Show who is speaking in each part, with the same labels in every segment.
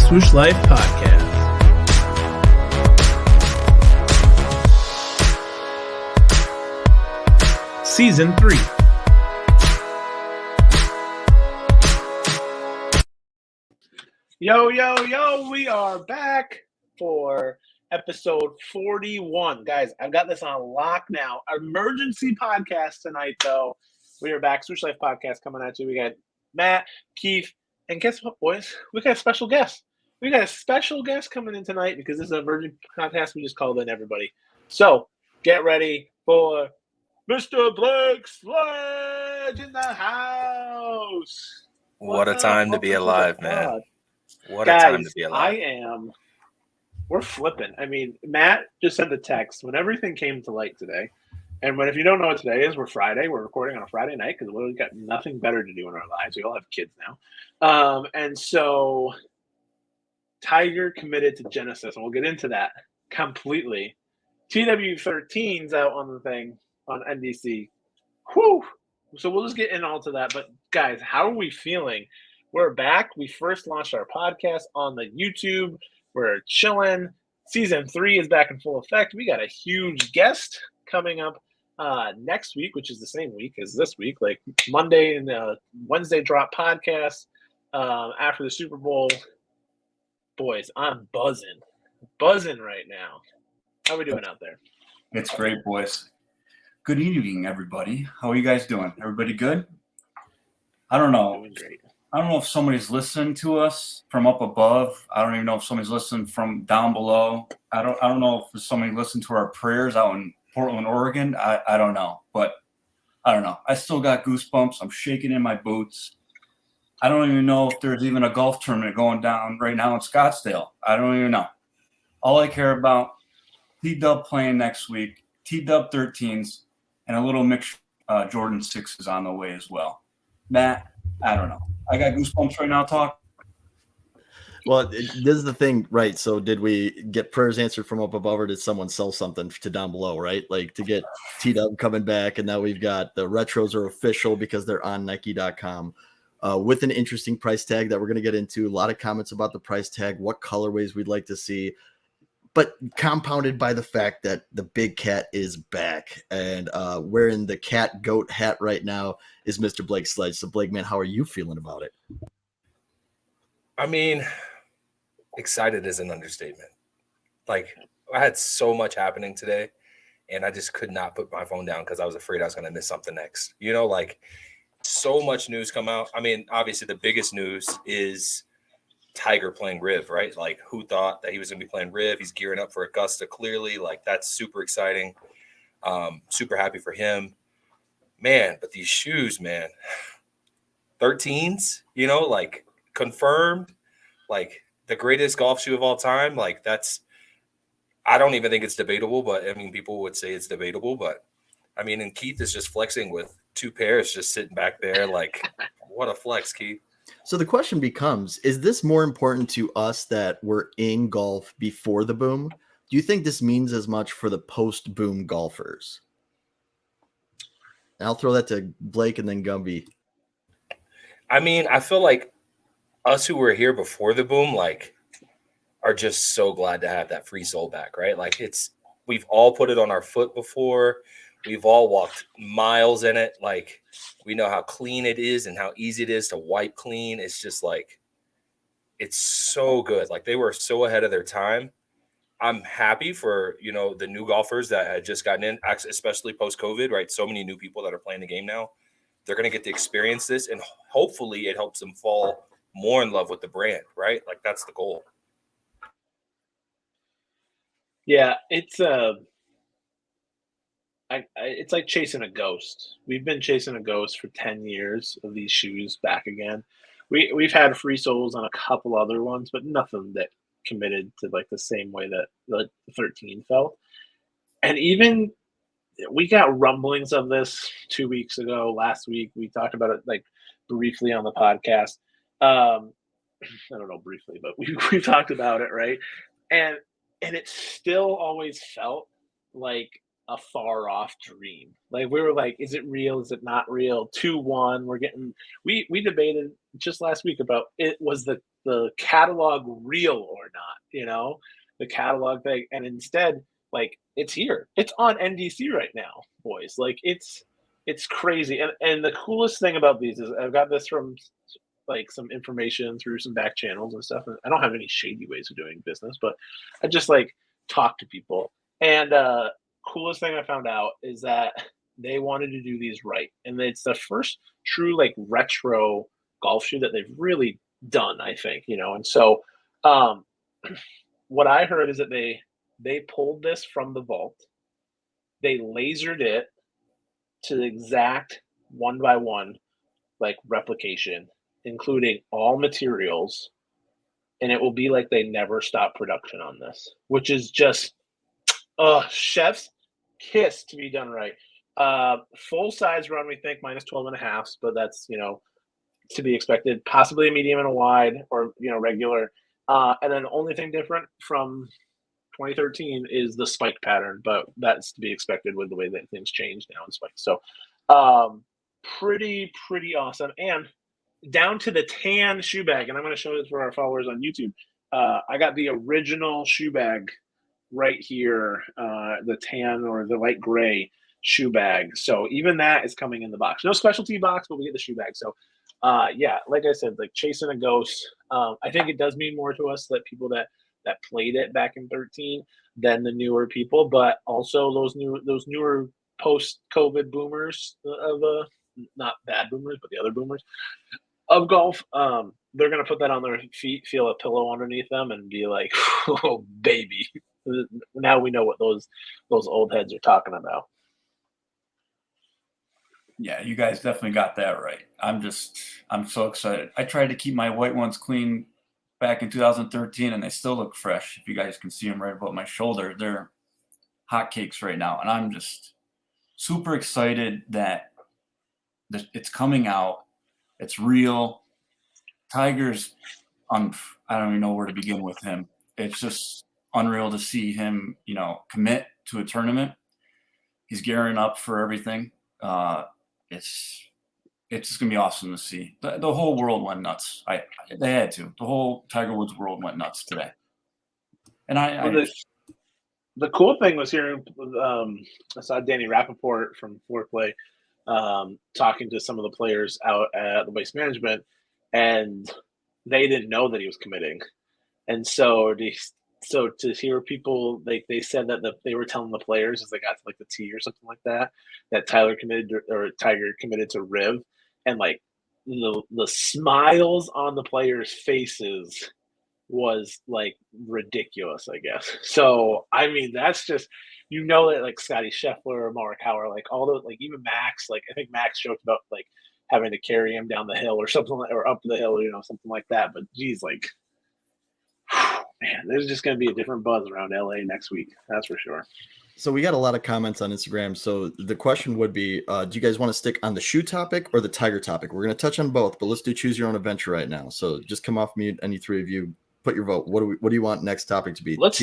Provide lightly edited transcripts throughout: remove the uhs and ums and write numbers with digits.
Speaker 1: Swoosh Life Podcast. Season 3.
Speaker 2: Yo, we are back for episode 41. Guys, I've got this on lock now. Emergency podcast tonight, though. We are back. Swoosh Life Podcast coming at you. We got Matt, Keith, and guess what, boys? We got a special guest. We got a special guest coming in tonight because this is an emergency podcast. We just called in everybody. So, get ready for Mr. Blake Sledge in the house.
Speaker 3: What a time to be alive, man. What a
Speaker 2: Guys,
Speaker 3: time to be alive.
Speaker 2: We're flipping. I mean, Matt just sent the text when everything came to light today. And if you don't know what today is, we're Friday. We're recording on a Friday night because we've got nothing better to do in our lives. We all have kids now. And so Tiger committed to Genesis, and we'll get into that completely. TW13's out on the thing on NBC. Whew! So we'll just get in all to that. But guys, how are we feeling? We're back. We first launched our podcast on the YouTube. We're chilling. Season 3 is back in full effect. We got a huge guest coming up next week, which is the same week as this week, like Monday and Wednesday drop podcast after the Super Bowl. Boys, I'm buzzing right now. How are we doing out there?
Speaker 4: It's great, boys. Good evening, everybody. How are you guys doing? Everybody good? I don't know.
Speaker 2: Doing great.
Speaker 4: I don't know if somebody's listening to us from up above. I don't even know if somebody's listening from down below. I don't know if somebody listened to our prayers out in Portland, Oregon. I don't know. But I don't know. I still got goosebumps. I'm shaking in my boots. I don't even know if there's even a golf tournament going down right now in Scottsdale. I don't even know. All I care about, T-Dub playing next week, TW13s, and a little mix Jordan 6s on the way as well. Matt, I don't know. I got goosebumps right now, talk.
Speaker 5: Well, this is the thing, right? So did we get prayers answered from up above, or did someone sell something to down below, right? Like to get T-Dub coming back, and now we've got the retros are official because they're on Nike.com with an interesting price tag that we're going to get into. A lot of comments about the price tag, what colorways we'd like to see, but compounded by the fact that the big cat is back, and wearing the cat goat hat right now is Mr. Blake Sledge. So Blake, man, how are you feeling about it?
Speaker 3: I mean, excited is an understatement. Like, I had so much happening today, and I just could not put my phone down because I was afraid I was going to miss something next. You know, like, so much news come out. I mean, obviously the biggest news is Tiger playing Riv, right? Like, who thought that he was going to be playing Riv? He's gearing up for Augusta, clearly. Like, that's super exciting. Super happy for him. Man, but these shoes, man. 13s, you know, like, confirmed. Like, the greatest golf shoe of all time. Like, that's – I don't even think it's debatable, but, I mean, people would say it's debatable. But, I mean, and Keith is just flexing with 2 pairs just sitting back there. Like, what a flex, Keith.
Speaker 5: So the question becomes, is this more important to us that we're in golf before the boom? Do you think this means as much for the post-boom golfers? And I'll throw that to Blake and then Gumby.
Speaker 3: I mean, I feel like us who were here before the boom, like, are just so glad to have that free soul back, right? Like, we've all put it on our foot before. We've all walked miles in it. Like, we know how clean it is and how easy it is to wipe clean. It's just like, it's so good. Like, they were so ahead of their time. I'm happy for, you know, the new golfers that had just gotten in, especially post-COVID, right? So many new people that are playing the game now. They're going to get to experience this, and hopefully it helps them fall more in love with the brand, right? Like, that's the goal.
Speaker 2: Yeah, it's it's like chasing a ghost. We've been chasing a ghost for 10 years of these shoes back again. We've had free soles on a couple other ones, but nothing that committed to like the same way that the 13 felt. And even we got rumblings of this 2 weeks ago. Last week we talked about it like briefly on the podcast. I don't know briefly, but we talked about it, right? And it still always felt like a far off dream. Like we were like, is it real? Is it not real? 2-1. We debated just last week about it was the the catalog real or not, the catalog thing. And instead, like, it's here. It's on NDC right now, boys. Like, it's crazy. And the coolest thing about these is I've got this from like some information through some back channels and stuff. And I don't have any shady ways of doing business, but I just like talk to people. And coolest thing I found out is that they wanted to do these right. And it's the first true like retro golf shoe that they've really done, I think, And so what I heard is that they pulled this from the vault. They lasered it to the exact 1-by-1 like replication, including all materials, and it will be like they never stopped production on this, which is just chef's kiss to be done right. Full size run, we think minus 12.5, but that's to be expected. Possibly a medium and a wide, or regular. And then the only thing different from 2013 is the spike pattern, but that's to be expected with the way that things change now in spikes. So pretty awesome. And down to the tan shoe bag, and I'm going to show this for our followers on YouTube. I got the original shoe bag right here, the tan or the light gray shoe bag. So even that is coming in the box. No specialty box, but we get the shoe bag. So yeah, like I said, like chasing a ghost. I think it does mean more to us that people that played it back in 13 than the newer people, but also those newer post-COVID boomers of not bad boomers, but the other boomers of golf. They're gonna put that on their feet, feel a pillow underneath them, and be like, "Oh baby!" Now we know what those old heads are talking about.
Speaker 4: Yeah, you guys definitely got that right. I'm so excited. I tried to keep my white ones clean back in 2013, and they still look fresh. If you guys can see them right above my shoulder, they're hotcakes right now. And I'm just super excited that it's coming out. It's real. Tiger's, I don't even know where to begin with him. It's just unreal to see him, commit to a tournament. He's gearing up for everything. It's just gonna be awesome to see. The whole world went nuts. They had to. The whole Tiger Woods world went nuts today. And
Speaker 2: the cool thing was hearing. I saw Danny Rappaport from Foreplay talking to some of the players out at the Waste Management, and they didn't know that he was committing. And so to hear people, they said that they were telling the players as they got to like the tee or something like that Tiger committed to Riv, and like the smiles on the players' faces was like ridiculous, I guess. So I mean, that's just that like Scotty Scheffler, Morikawa, like all those, like even Max, like I think Max joked about like having to carry him down the hill or something or up the hill, something like that. But geez, like. Man, there's just going to be a different buzz around LA next week. That's for sure.
Speaker 5: So we got a lot of comments on Instagram. So the question would be, do you guys want to stick on the shoe topic or the Tiger topic? We're going to touch on both, but let's do choose your own adventure right now. So just come off mute, any three of you, put your vote. What do you want next topic to be?
Speaker 2: Let's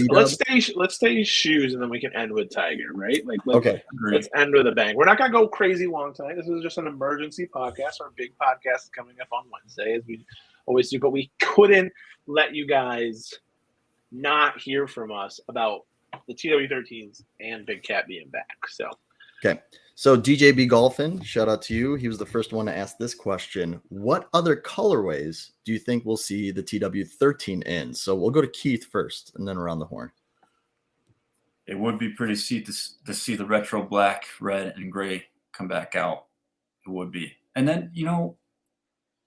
Speaker 2: stay shoes, and then we can end with Tiger, right? Like let's end with a bang. We're not going to go crazy long tonight. This is just an emergency podcast. Our big podcast is coming up on Wednesday, as we always do, but we couldn't let you guys not hear from us about the TW13s and Big Cat being back. So
Speaker 5: okay. So DJB Golfin, shout out to you. He was the first one to ask this question. What other colorways do you think we'll see the TW13 in? So we'll go to Keith first and then around the horn.
Speaker 4: It would be pretty to see the retro black, red, and gray come back out. It would be. And then,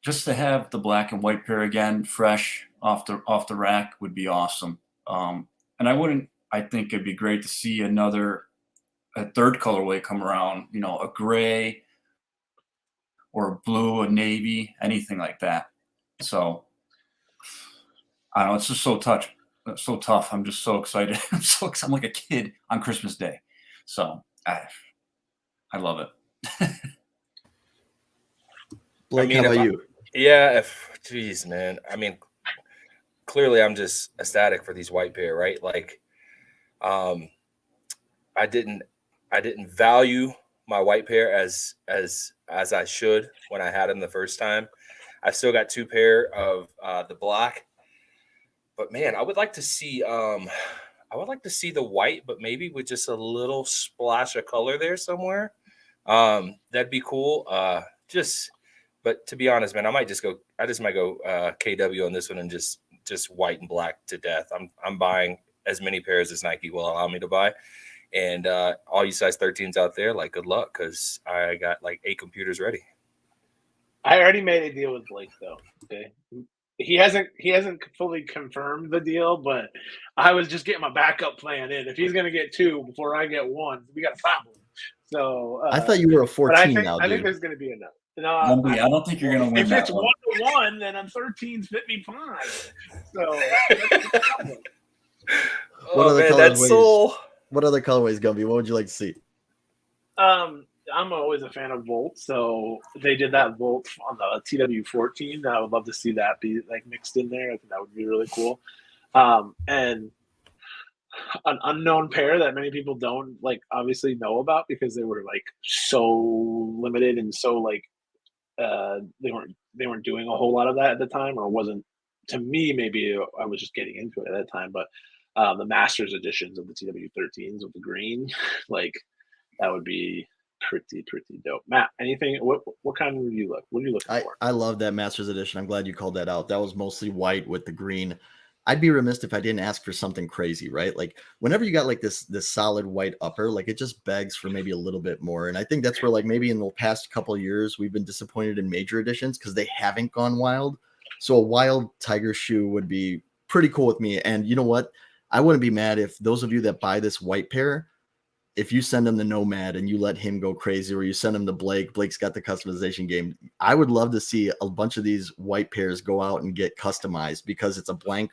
Speaker 4: just to have the black and white pair again, fresh off the rack would be awesome. And I think it'd be great to see a third colorway come around, a gray or a blue, a navy, anything like that. So I don't know. It's just so tough. I'm just so excited. I'm like a kid on Christmas Day. So I love it.
Speaker 5: Blake, how about you?
Speaker 3: Geez, man. I mean, clearly I'm just ecstatic for these white pair, right? Like, I didn't value my white pair as I should when I had them the first time. I still got two pair of the black But man, I would like to see the white, but maybe with just a little splash of color there somewhere. That'd be cool. But to be honest, man, I just might go KW on this one and just white and black to death. I'm buying as many pairs as Nike will allow me to buy. And all you size 13s out there, like, good luck, because I got like 8 computers ready.
Speaker 2: I already made a deal with Blake, though. Okay, he hasn't fully confirmed the deal, but I was just getting my backup plan in. If he's going to get 2 before I get 1, we got a problem. So
Speaker 5: I thought you were a 14 now, dude.
Speaker 2: I think there's going to be enough. No,
Speaker 4: I don't think you're going to win
Speaker 2: if
Speaker 4: that
Speaker 2: it's
Speaker 4: one.
Speaker 2: 1-1, then I'm 13s fit me fine. So that's the problem.
Speaker 5: What other colorways, Gumby? What would you like to see?
Speaker 2: I'm always a fan of Volt, so they did that Volt on the TW14. I would love to see that be like mixed in there. I think that would be really cool. And an unknown pair that many people don't like obviously know about because they were like so limited and so like they weren't doing a whole lot of that at the time, or wasn't, to me, maybe I was just getting into it at that time, but the Masters editions of the TW13s with the green, like, that would be pretty dope. Matt, anything? What kind of you look? What are you looking for?
Speaker 5: I love that Masters edition. I'm glad you called that out. That was mostly white with the green. I'd be remiss if I didn't ask for something crazy, right? Like, whenever you got like this solid white upper, like, it just begs for maybe a little bit more. And I think that's where, like, maybe in the past couple of years we've been disappointed in major editions because they haven't gone wild. So a wild tiger shoe would be pretty cool with me. And you know what? I wouldn't be mad if those of you that buy this white pair, if you send him the Nomad and you let him go crazy, or you send him to Blake's got the customization game. I would love to see a bunch of these white pairs go out and get customized because it's a blank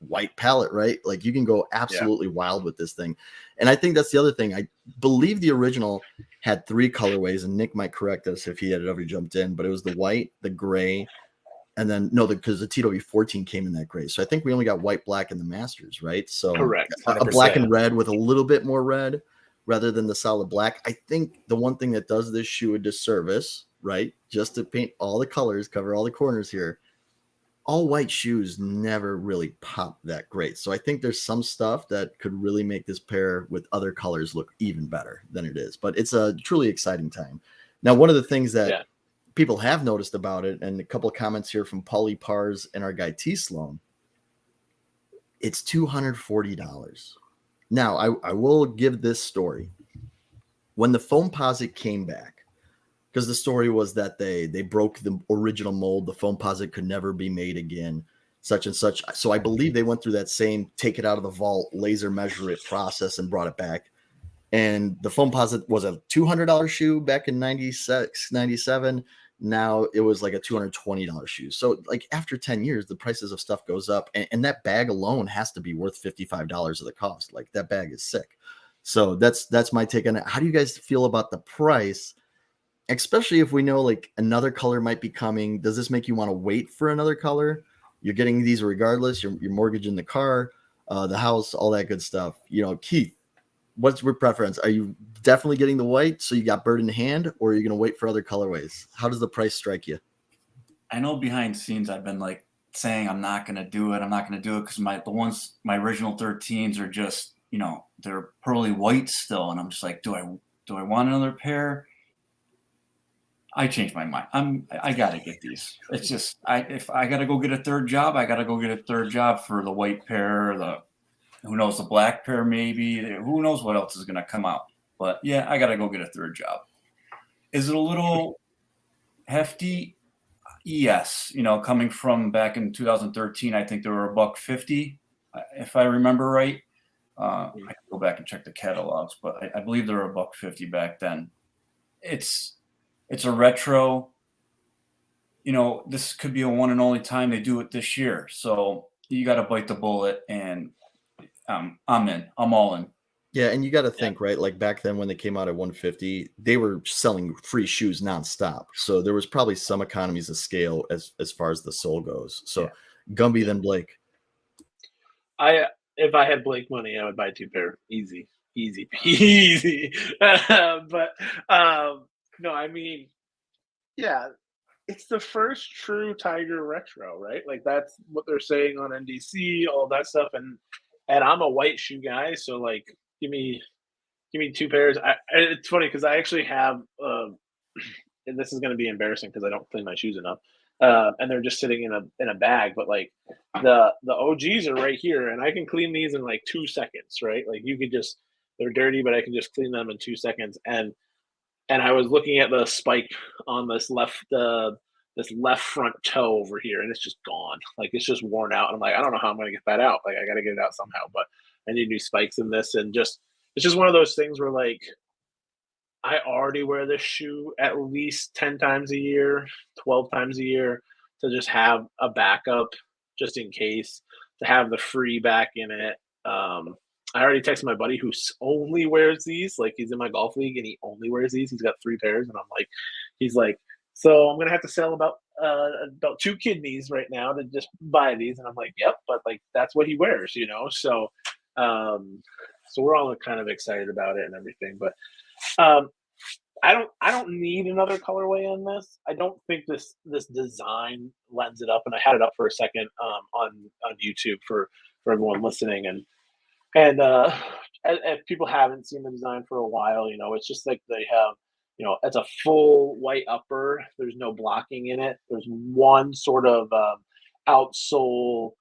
Speaker 5: white palette, right? Like, you can go absolutely wild with this thing. And I think that's the other thing. I believe the original had 3 colorways, and Nick might correct us if he had ever jumped in, but it was the white, the gray, and then because the TW14 came in that gray. So I think we only got white, black, and the Masters, right? So
Speaker 2: correct.
Speaker 5: A black and red with a little bit more red rather than the solid black. I think the one thing that does this shoe a disservice, right, just to paint all the colors, cover all the corners here, all white shoes never really pop that great. So I think there's some stuff that could really make this pair with other colors look even better than it is. But it's a truly exciting time. Now, one of the things that people have noticed about it, and a couple of comments here from Paulie Pars and our guy T Sloan, it's $240. Now, I will give this story. When the Foamposite came back, because the story was that they broke the original mold, the Foamposite could never be made again, such and such. So I believe they went through that same take it out of the vault, laser measure it process and brought it back. And the Foamposite was a $200 shoe back in 96, 97. Now it was like a $220 shoe. So like after 10 years, the prices of stuff goes up, and that bag alone has to be worth $55 of the cost. Like, that bag is sick. So that's my take on it. How do you guys feel about the price? Especially if we know like another color might be coming. Does this make you want to wait for another color? You're getting these regardless. You're mortgaging the car, the house, all that good stuff. You know, Keith, what's your preference? Are you definitely getting the white so you got bird in hand, or are you going to wait for other colorways? How does the price strike you?
Speaker 4: I know behind the scenes I've been like saying I'm not going to do it. I'm not going to do it because my original 13s are just, you know, they're pearly white still, and I'm just like, do I want another pair? I changed my mind. I gotta get these. It's just if I gotta go get a third job, I gotta go get a third job for the white pair, who knows, the black pair maybe. Who knows what else is gonna come out? But yeah, I gotta go get a third job. Is it a little hefty? Yes. You know, coming from back in 2013, I think they were $150, if I remember right. I can go back and check the catalogs, but I believe they were $150 back then. It's a retro. You know, this could be a one and only time they do it this year. So you got to bite the bullet, and I'm in. I'm all in.
Speaker 5: Yeah, and you got to think, right? Like back then when they came out at $150, they were selling free shoes nonstop. So there was probably some economies of scale as far as the sole goes. So Gumby, then Blake.
Speaker 2: If I had Blake money, I would buy 2 pair. Easy. But no, I mean, yeah, it's the first true Tiger retro, right? Like that's what they're saying on NDC, all that stuff, and I'm a white shoe guy, so like give me 2 pairs. It's funny because I actually have, and this is going to be embarrassing because I don't clean my shoes enough, and they're just sitting in a bag. But like the OGs are right here, and I can clean these in like 2 seconds, right? Like you could just they're dirty, but I can just clean them in 2 seconds. And I was looking at the spike on this left front toe over here, and it's just gone. Like it's just worn out. And I'm like, I don't know how I'm going to get that out. Like I got to get it out somehow. But I need new spikes in this, and just it's just one of those things where like I already wear this shoe at least 10 times a year, 12 times a year to just have a backup just in case, to have the free back in it. I already texted my buddy who only wears these. Like he's in my golf league and he only wears these. He's got 3 pairs, and he's like, so I'm gonna have to sell about 2 kidneys right now to just buy these. And I'm like, yep, but like that's what he wears, you know. So, so we're all kind of excited about it and everything. But I don't need another colorway on this. I don't think this design lends it up. And I had it up for a second on YouTube for everyone listening, and if people haven't seen the design for a while, you know, it's just like they have, you know, it's a full white upper. There's no blocking in it. There's one sort of outsole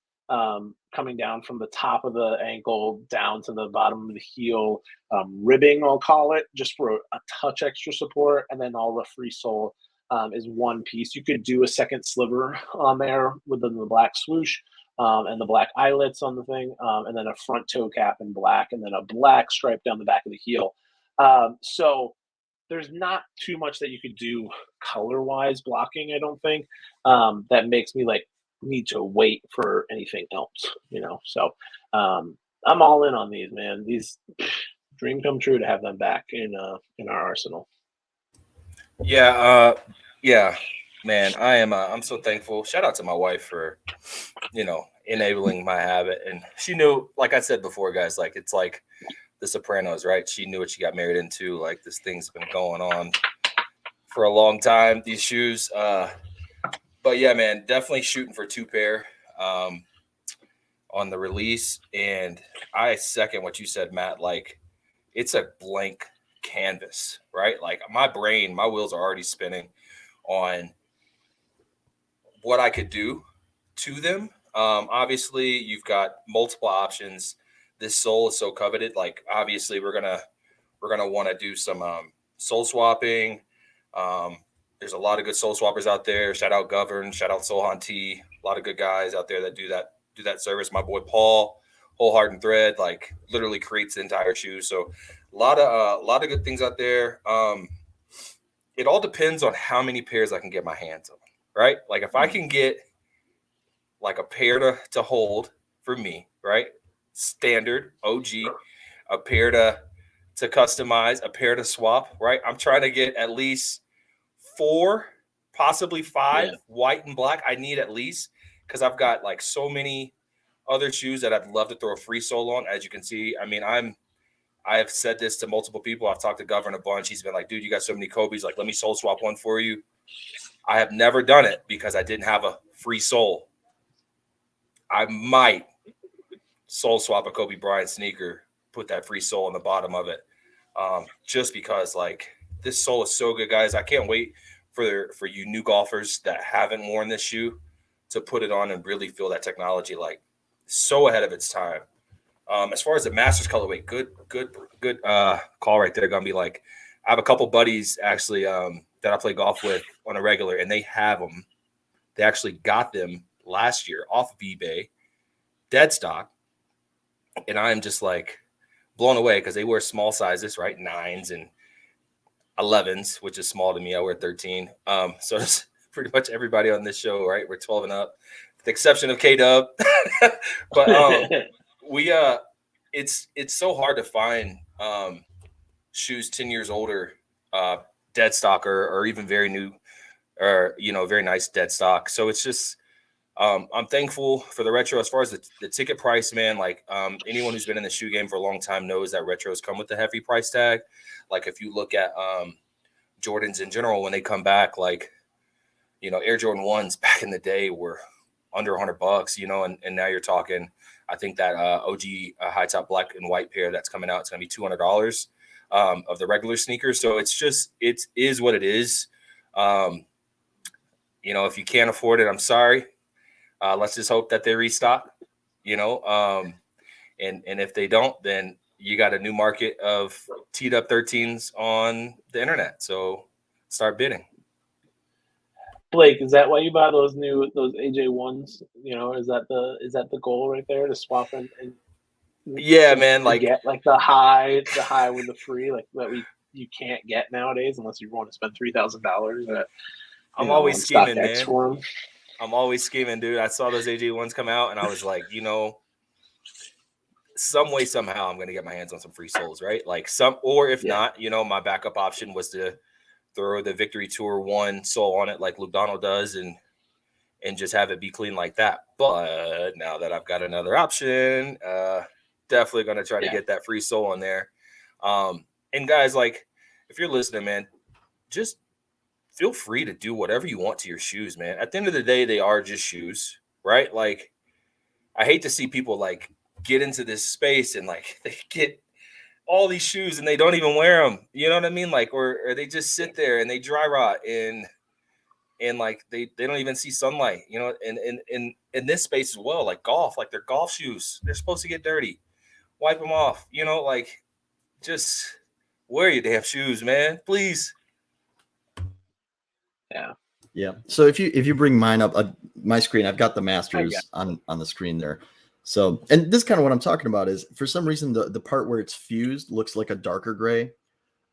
Speaker 2: coming down from the top of the ankle down to the bottom of the heel, ribbing, I'll call it, just for a touch extra support. And then all the free sole is one piece. You could do a second sliver on there with the black swoosh. And the black eyelets on the thing, and then a front toe cap in black, and then a black stripe down the back of the heel. So there's not too much that you could do color-wise blocking, I don't think, that makes me like need to wait for anything else, you know. So I'm all in on these, man. These dream come true to have them back in our arsenal.
Speaker 3: Yeah, man, I'm so thankful. Shout out to my wife for, you know, enabling my habit. And she knew, like I said before, guys, like it's like The Sopranos, right? She knew what she got married into. Like this thing's been going on for a long time, these shoes. But yeah, man, definitely shooting for 2 pair on the release. And I second what you said, Matt. Like it's a blank canvas, right? Like my wheels are already spinning on what I could do to them. Obviously you've got multiple options. This sole is so coveted. Like obviously we're gonna want to do some sole swapping. There's a lot of good sole swappers out there. Shout out Govern, shout out Solhan T. A lot of good guys out there that do that service. My boy Paul, Whole Heart and Thread, like literally creates the entire shoe. So a lot of good things out there. It all depends on how many pairs I can get my hands on, right? Like if I can get like a pair to hold for me, right? Standard OG, a pair to customize, a pair to swap, right? I'm trying to get at least 4, possibly 5 white and black. I need at least, because I've got like so many other shoes that I'd love to throw a free sole on. As you can see, I mean, I have said this to multiple people. I've talked to Govern a bunch. He's been like, dude, you got so many Kobe's. Like, let me sole swap one for you. I have never done it because I didn't have a free sole. I might sole swap a Kobe Bryant sneaker, put that free sole on the bottom of it. Just because like this sole is so good, guys. I can't wait for you new golfers that haven't worn this shoe to put it on and really feel that technology, like so ahead of its time. As far as the Masters colorway, good call right there, Gumby. Like I have a couple buddies actually that I play golf with on a regular, and they have them. They actually got them last year off of eBay, dead stock, and I'm just like blown away because they wear small sizes, right? 9s and 11s, which is small to me. I wear 13. So it's pretty much everybody on this show, right? We're 12 and up, with the exception of K-Dub. But it's so hard to find shoes 10 years older, dead stock or even very new, or very nice dead stock. So it's just I'm thankful for the retro. As far as the ticket price, man, like anyone who's been in the shoe game for a long time knows that retros come with a heavy price tag. Like if you look at Jordans in general, when they come back, like Air Jordan 1s back in the day were under $100, and now you're talking, I think that OG high top black and white pair that's coming out, it's going to be $200 of the regular sneakers. So it is what it is. If you can't afford it, I'm sorry. Let's just hope that they restock, and if they don't, then you got a new market of TW13s on the internet. So start bidding.
Speaker 2: Blake, is that why you buy those AJ1s? Is that the goal right there, to swap and
Speaker 3: yeah, man, like
Speaker 2: get like the high with the free, like that you can't get nowadays unless you want to spend $3,000.
Speaker 3: I'm always scheming,
Speaker 2: StockX
Speaker 3: man.
Speaker 2: For them.
Speaker 3: I'm always scheming, dude. I saw those AJ1s come out, and I was like, some way, somehow, I'm going to get my hands on some free soles, right? Like or if not, my backup option was to throw the Victory Tour 1 sole on it like Luke Donald does and just have it be clean like that. But now that I've got another option, definitely going to try to get that free sole on there. And guys, like, if you're listening, man, just feel free to do whatever you want to your shoes, man. At the end of the day, they are just shoes, right? Like, I hate to see people like get into this space and like they get all these shoes and they don't even wear them. You know what I mean? Like, or they just sit there and they dry rot and like they don't even see sunlight, and in this space as well, like golf, like their golf shoes, they're supposed to get dirty. Wipe them off, like just wear your damn shoes, man, please.
Speaker 5: Yeah. So if you bring mine up, my screen, I've got the Masters on the screen there. So, and this is kind of what I'm talking about is, for some reason, the part where it's fused looks like a darker gray.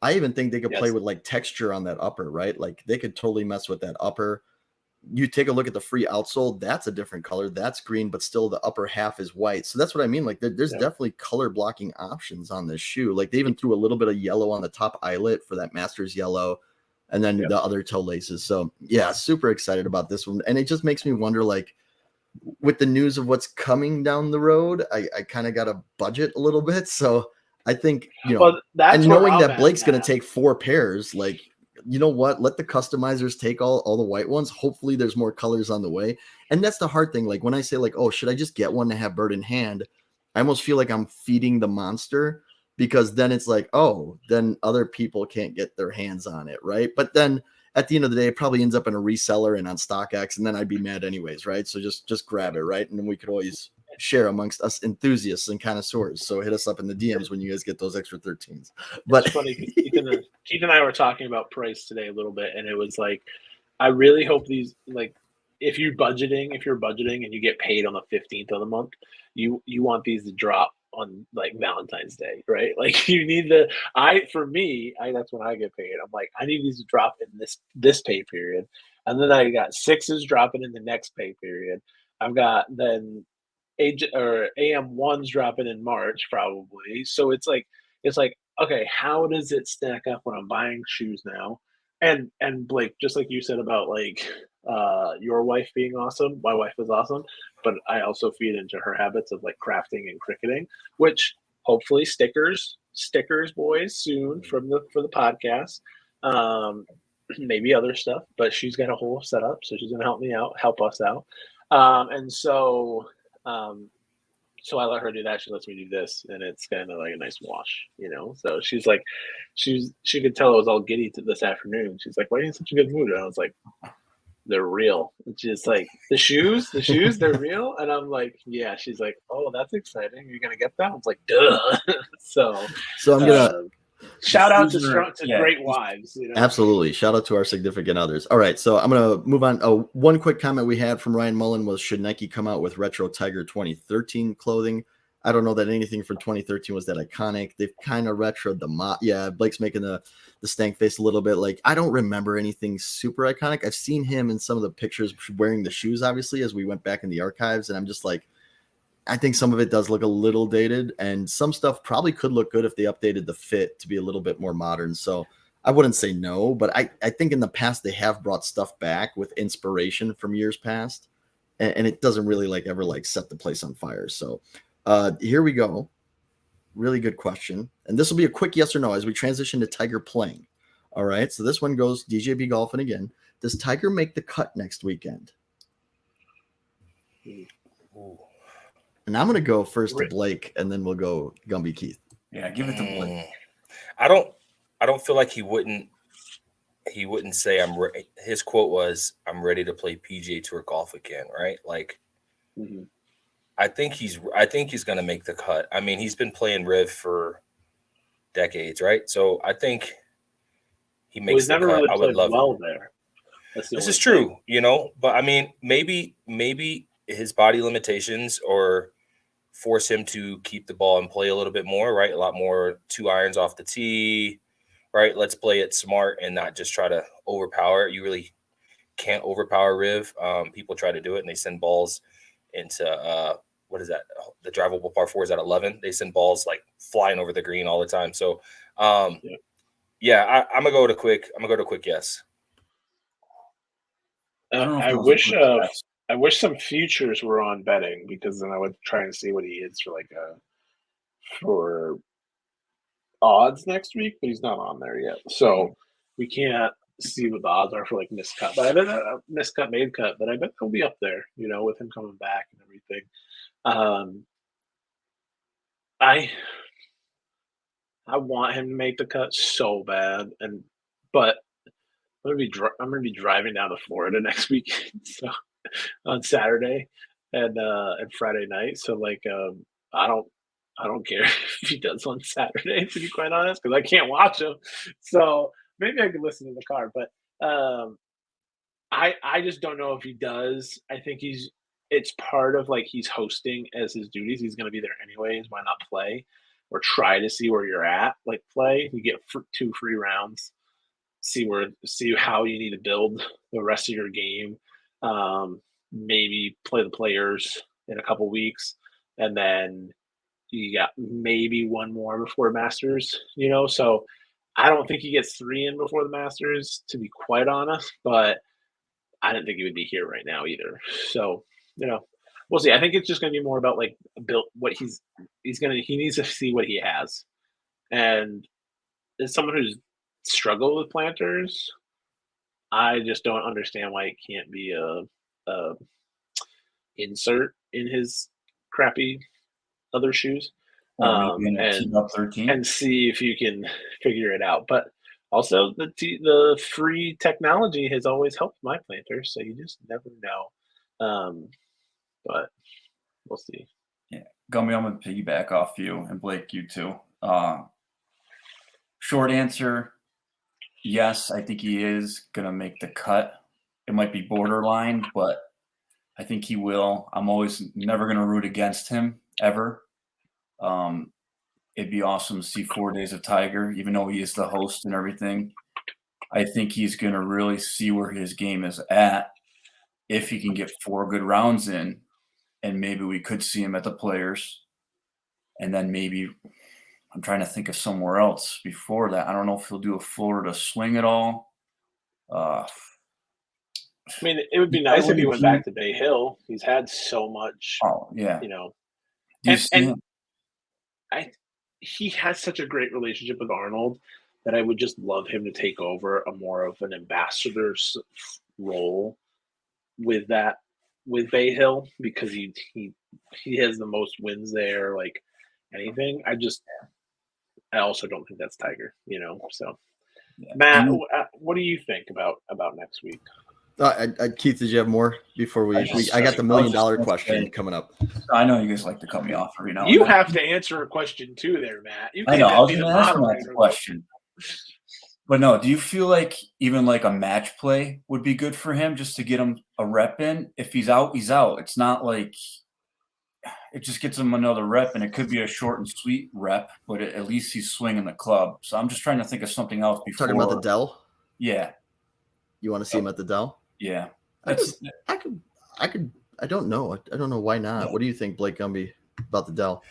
Speaker 5: I even think they could play with like texture on that upper, right? Like they could totally mess with that upper. You take a look at the free outsole, that's a different color. That's green, but still the upper half is white. So that's what I mean. Like there's definitely color blocking options on this shoe. Like they even threw a little bit of yellow on the top eyelet for that Masters yellow, and then the other toe laces. So yeah, super excited about this one. And it just makes me wonder, like, with the news of what's coming down the road, I kind of got to budget a little bit. So I think, and knowing that Blake's going to take 4 pairs, like, you know what, let the customizers take all the white ones. Hopefully there's more colors on the way. And that's the hard thing. Like when I say like, oh, should I just get one to have bird in hand? I almost feel like I'm feeding the monster, because then it's like, oh, then other people can't get their hands on it. Right. But then at the end of the day, it probably ends up in a reseller and on StockX, and then I'd be mad anyways, right? So just grab it, right? And then we could always share amongst us enthusiasts and connoisseurs. So hit us up in the DMs when you guys get those extra 13s. But
Speaker 2: it's funny, Keith and I were talking about price today a little bit, and it was like, I really hope these, like, if you're budgeting and you get paid on the 15th of the month, you want these to drop on like Valentine's Day, right? Like you need that's when I get paid. I'm like, I need these to drop in this pay period. And then I got 6s dropping in the next pay period. I've got then AM1s dropping in March probably. So it's like, okay, how does it stack up when I'm buying shoes now? And Blake, just like you said about like your wife being awesome, my wife is awesome, but I also feed into her habits of like crafting and cricketing, which hopefully stickers boys soon for the podcast, maybe other stuff, but she's got a whole setup, so she's gonna help us out, and so I let her do that. She lets me do this, and it's kind of like a nice wash, So she's like, she could tell I was all giddy this afternoon. She's like, "Why are you in such a good mood?" And I was like, "They're real." And she's like, the shoes, they're real. And I'm like, "Yeah." She's like, "Oh, that's exciting. You're gonna get that?" I was like, "Duh." So
Speaker 5: I'm gonna
Speaker 2: shout out to great wives.
Speaker 5: Absolutely. Shout out to our significant others. All right. So I'm going to move on. One quick comment we had from Ryan Mullen was, should Nike come out with retro Tiger 2013 clothing? I don't know that anything from 2013 was that iconic. They've kind of retroed the Blake's making the stank face a little bit. Like, I don't remember anything super iconic. I've seen him in some of the pictures wearing the shoes, obviously, as we went back in the archives. And I'm just like, I think some of it does look a little dated, and some stuff probably could look good if they updated the fit to be a little bit more modern. So I wouldn't say no, but I think in the past they have brought stuff back with inspiration from years past, and it doesn't really like ever like set the place on fire. So here we go. Really good question. And this will be a quick yes or no as we transition to Tiger playing. All right. So this one goes DJB golfing again. Does Tiger make the cut next weekend?
Speaker 3: Ooh.
Speaker 5: And I'm going to go first to Blake, and then we'll go Gumby Keith.
Speaker 4: Yeah, give it to Blake.
Speaker 3: I don't feel like he wouldn't say his quote was, "I'm ready to play PGA Tour golf again," right? Like, I think he's going to make the cut. I mean, he's been playing Riv for decades, right? So I think he makes
Speaker 2: he's
Speaker 3: the
Speaker 2: never
Speaker 3: cut.
Speaker 2: really
Speaker 3: I would
Speaker 2: played
Speaker 3: love
Speaker 2: well
Speaker 3: it.
Speaker 2: there.
Speaker 3: This is true, but I mean, maybe his body limitations or force him to keep the ball and play a little bit more, right? A lot more 2 irons off the tee, right? Let's play it smart and not just try to overpower it. You really can't overpower Riv. People try to do it and they send balls into what is that? The drivable par 4 is at 11. They send balls like flying over the green all the time. So, I'm gonna go to quick. I'm gonna go to quick yes.
Speaker 2: I wish some futures were on betting, because then I would try and see what he is for odds next week, but he's not on there yet, so we can't see what the odds are for like missed cut. But I bet missed cut, made cut, but I bet he'll be up there, with him coming back and everything. I want him to make the cut so bad, but I'm gonna be driving down to Florida next week, so on Saturday and Friday night. So I don't care if he does on Saturday, to be quite honest, because I can't watch him. So maybe I could listen in the car, but I just don't know if he does. I think it's part of he's hosting as his duties. He's gonna be there anyways. Why not play or try to see where you're at? Play. You get 2 free rounds. See how you need to build the rest of your game. Maybe play the players in a couple weeks, and then you got maybe one more before Masters. So I don't think he gets 3 in before the Masters, to be quite honest. But I didn't think he would be here right now either. So we'll see. I think it's just going to be more about build what he needs to see what he has, and as someone who's struggle with planters, I just don't understand why it can't be a insert in his crappy other shoes,
Speaker 4: maybe in a TW13,
Speaker 2: and see if you can figure it out. But also the free technology has always helped my planters, so you just never know. But we'll see.
Speaker 4: Yeah, Gumby, I'm gonna piggyback off you, and Blake, you too. Short answer. Yes, I think he is going to make the cut. It might be borderline, but I think he will. I'm always never going to root against him, ever. It'd be awesome to see 4 days of Tiger, even though he is the host and everything. I think he's going to really see where his game is at if he can get 4 good rounds in, and maybe we could see him at the Players. And then maybe – I'm trying to think of somewhere else before that. I don't know if he'll do a Florida swing at all.
Speaker 2: I mean, it would be nice if he went back to Bay Hill. He's had so much.
Speaker 4: Oh yeah,
Speaker 2: he has such a great relationship with Arnold that I would just love him to take over a more of an ambassador's role with Bay Hill, because he has the most wins there. Anything, I also don't think that's Tiger, So, yeah. Matt, what do you think about next week?
Speaker 5: Keith, did you have more before I got the $1 million question coming up.
Speaker 4: I know you guys like to cut me off every now and
Speaker 2: then. You
Speaker 4: have
Speaker 2: to answer a question too, there, Matt.
Speaker 4: I know. I was going to ask Matt the question, but no. Do you feel like even a match play would be good for him, just to get him a rep in? If he's out, he's out. It's not like. It just gets him another rep, and it could be a short and sweet rep, but at least he's swinging the club. So I'm just trying to think of something else before.
Speaker 5: Talking about the Dell?
Speaker 4: Yeah.
Speaker 5: You want to see him at the Dell?
Speaker 4: Yeah.
Speaker 5: I don't know. I don't know why not. Yeah. What do you think, Blake Gumby, about the Dell?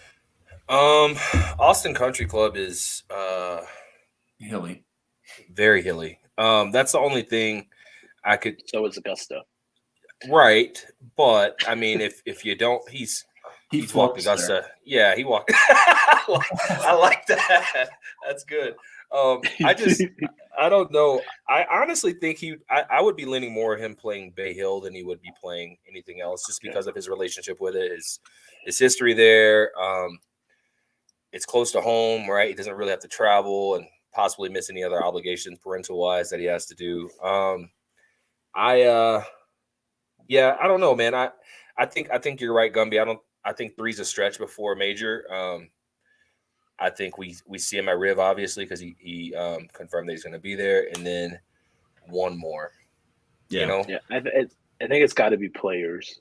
Speaker 3: Austin Country Club is
Speaker 4: hilly.
Speaker 3: Very hilly. That's the only thing I could.
Speaker 2: So is Augusta.
Speaker 3: Right. But I mean, if you don't, he's walked Augusta. There. Yeah, he walked. I like that. That's good. I I don't know. I honestly think I would be leaning more at him playing Bay Hill than he would be playing anything else, just because of his relationship with it, his history there. It's close to home, right? He doesn't really have to travel and possibly miss any other obligations parental wise that he has to do. I don't know, man. I think you're right, Gumby. I think 3's a stretch before a major. I think we see him at Riv, obviously, because he confirmed that he's going to be there, and then one more.
Speaker 5: Yeah.
Speaker 3: You know?
Speaker 2: Yeah, I think it's got to be Players.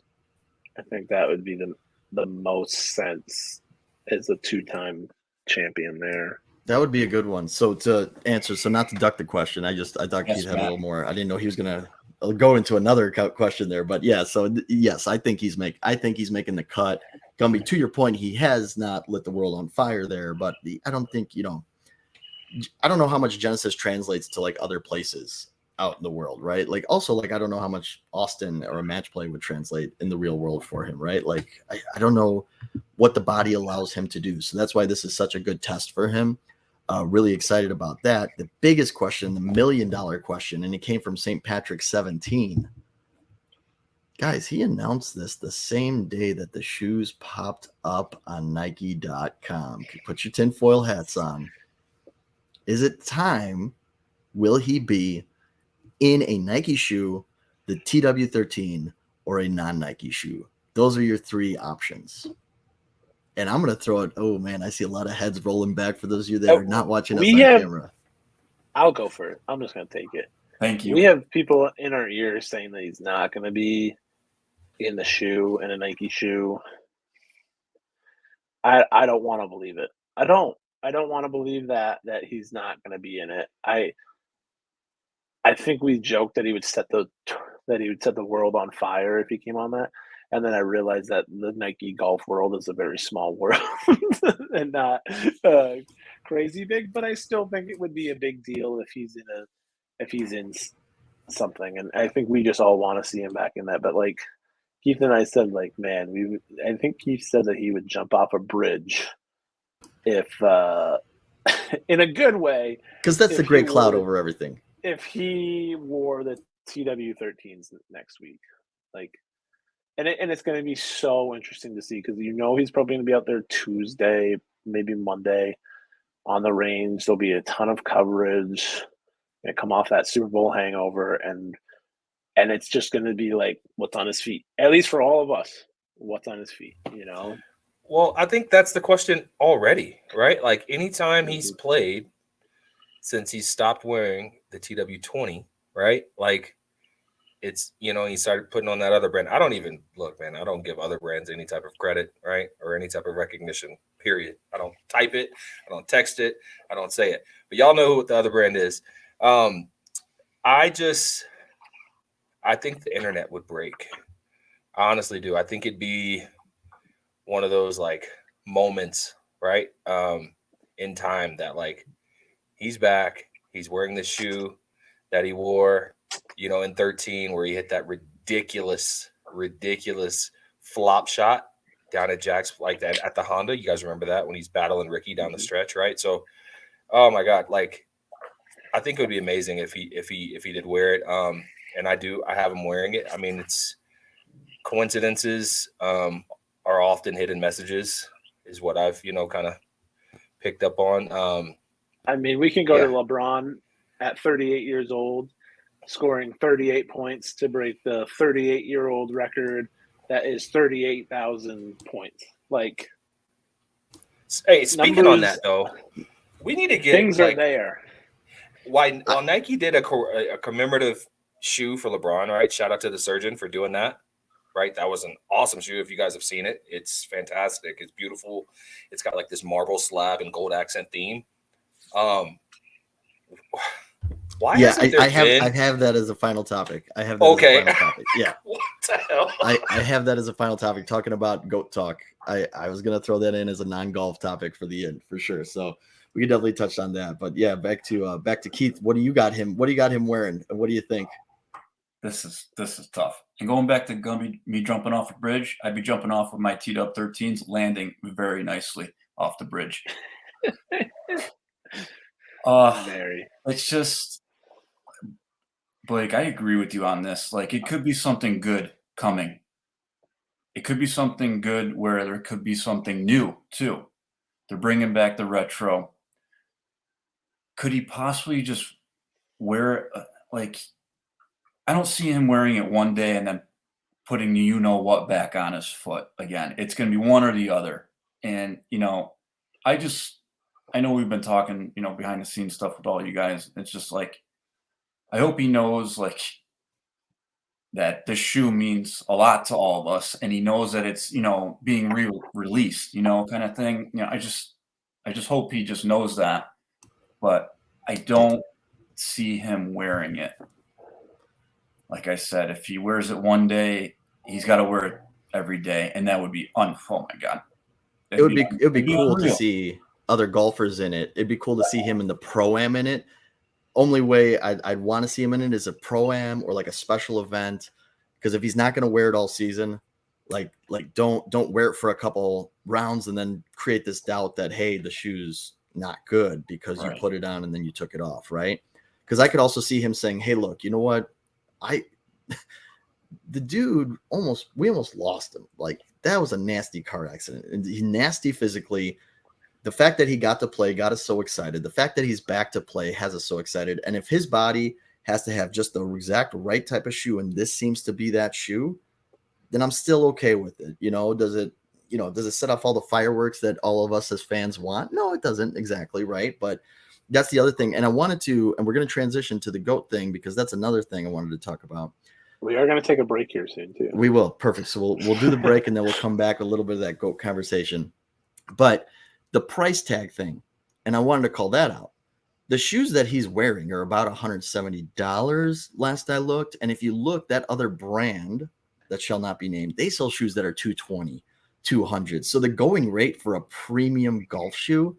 Speaker 2: I think that would be the most sense as a 2-time champion there.
Speaker 5: That would be a good one. So to answer, so not to duck the question, I thought
Speaker 4: Yes,
Speaker 5: Keith had a
Speaker 4: Matt.
Speaker 5: little more. I didn't know he was gonna go into another question there, but yeah. So yes, I think he's making the cut. Gumby, to your point, he has not lit the world on fire there, but I don't think I don't know how much Genesis translates to like other places out in the world, right? Like also like I don't know how much Austin or a match play would translate in the real world for him, right? Like I don't know what the body allows him to do. So that's why this is such a good test for him. Really excited about that. The biggest question, the $1 million question, and it came from St. Patrick 17. Guys, he announced this the same day that the shoes popped up on Nike.com. Put your tinfoil hats on. Is it time? Will he be in a Nike shoe, the TW13, or a non-Nike shoe? Those are your 3 options. And I'm going to throw it. Oh, man, I see a lot of heads rolling back for those of you that are not watching us on camera.
Speaker 2: I'll go for it. I'm just going to take it.
Speaker 4: Thank you.
Speaker 2: We have people in our ears saying that he's not going to be in the shoe, in a Nike shoe. I don't want to believe it. I don't want to believe that he's not going to be in it. I think we joked that he would set the world on fire if he came on that. And then I realized that the Nike golf world is a very small world and not crazy big. But I still think it would be a big deal if he's in something. And I think we just all want to see him back in that. But like Keith and I said, like, man, I think Keith said that he would jump off a bridge if in a good way.
Speaker 5: Because that's the great cloud over everything.
Speaker 2: If he wore the TW13s next week, like. And it's going to be so interesting to see because he's probably going to be out there Tuesday, maybe Monday on the range. There'll be a ton of coverage. Going to come off that Super Bowl hangover, and it's just going to be like what's on his feet. At least for all of us, what's on his feet,
Speaker 3: Well, I think that's the question already, right? Like anytime he's played since he stopped wearing the TW20, right? Like it's, he started putting on that other brand. I don't even look, man. I don't give other brands any type of credit, right? Or any type of recognition, period. I don't type it. I don't text it. I don't say it. But y'all know what the other brand is. I think the internet would break. I honestly do. I think it'd be one of those like moments, right? In time that like he's back. He's wearing the shoe that he wore, in 13, where he hit that ridiculous flop shot down at Jack's, like that at the Honda. You guys remember that when he's battling Ricky down the stretch, right? So, oh my God, like I think it would be amazing if he did wear it. And I have him wearing it. I mean, it's coincidences are often hidden messages, is what I've kind of picked up on.
Speaker 2: I mean, we can go to LeBron at 38 years old, scoring 38 points to break the 38-year-old record that is 38,000 points. Like,
Speaker 3: hey, speaking on that though, we need to get
Speaker 2: things are there.
Speaker 3: While Nike did a commemorative shoe for LeBron, right? Shout out to the surgeon for doing that. Right, that was an awesome shoe. If you guys have seen it, it's fantastic. It's beautiful. It's got like this marble slab and gold accent theme. Why?
Speaker 5: Yeah, I have that as a final topic. I have that as a final topic. Yeah.
Speaker 3: What the hell?
Speaker 5: I have that as a final topic. Talking about GOAT talk. I was gonna throw that in as a non-golf topic for the end for sure. So we could definitely touch on that. But yeah, back to Keith. What do you got him wearing? And what do you think?
Speaker 4: This is tough. And going back to Gumby, me jumping off a bridge, I'd be jumping off with my TW13s, landing very nicely off the bridge. It's just Blake, I agree with you on this. Like, it could be something good coming. It could be something good where there could be something new too. They're bringing back the retro. Could he possibly just wear like? I don't see him wearing it one day and then putting the you know what back on his foot again. It's going to be one or the other. And I know we've been talking, behind the scenes stuff with all you guys. It's just like, I hope he knows like that this shoe means a lot to all of us, and he knows that it's being released, kind of thing. I just hope he just knows that, but I don't see him wearing it. Like I said, if he wears it one day, he's got to wear it every day, and that would be oh my god.
Speaker 5: It would be cool
Speaker 4: unreal
Speaker 5: to see other golfers in it. It'd be cool to see him in the Pro-Am in it. Only way I'd want to see him in it is a Pro-Am or like a special event, because if he's not going to wear it all season, like don't wear it for a couple rounds and then create this doubt that, hey, the shoe's not good because you put it on and then you took it off, right? Because I could also see him saying, hey, look, you know what? The dude we almost lost him. Like, that was a nasty car accident, and he's nasty physically. The fact that he got to play got us so excited. The fact that he's back to play has us so excited. And if his body has to have just the exact right type of shoe, and this seems to be that shoe, then I'm still okay with it. Does it set off all the fireworks that all of us as fans want? No, it doesn't exactly, right? But that's the other thing. And we're going to transition to the GOAT thing, because that's another thing I wanted to talk about.
Speaker 2: We are going to take a break here soon too.
Speaker 5: We will. Perfect. So we'll do the break, and then we'll come back with a little bit of that GOAT conversation. But the price tag thing, and I wanted to call that out. The shoes that he's wearing are about $170 last I looked. And if you look, that other brand that shall not be named, they sell shoes that are $220, $200. So the going rate for a premium golf shoe,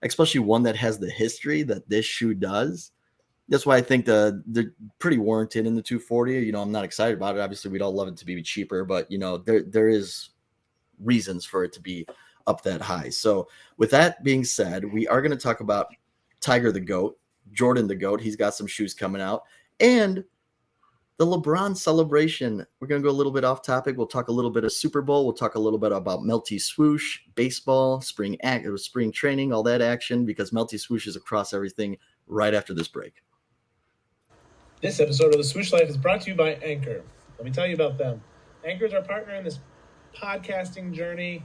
Speaker 5: especially one that has the history that this shoe does, that's why I think they're pretty warranted in the $240. I'm not excited about it. Obviously, we'd all love it to be cheaper, but there is reasons for it to be up that high. So with that being said, we are going to talk about Tiger the GOAT, Jordan the GOAT. He's got some shoes coming out, and the LeBron celebration. We're going to go a little bit off topic. We'll talk a little bit of Super Bowl. We'll talk a little bit about Melty Swoosh, baseball, spring training, all that action, because Melty Swoosh is across everything right after this break.
Speaker 1: This episode of the Swoosh Life is brought to you by Anchor. Let me tell you about them. Anchor is our partner in this podcasting journey.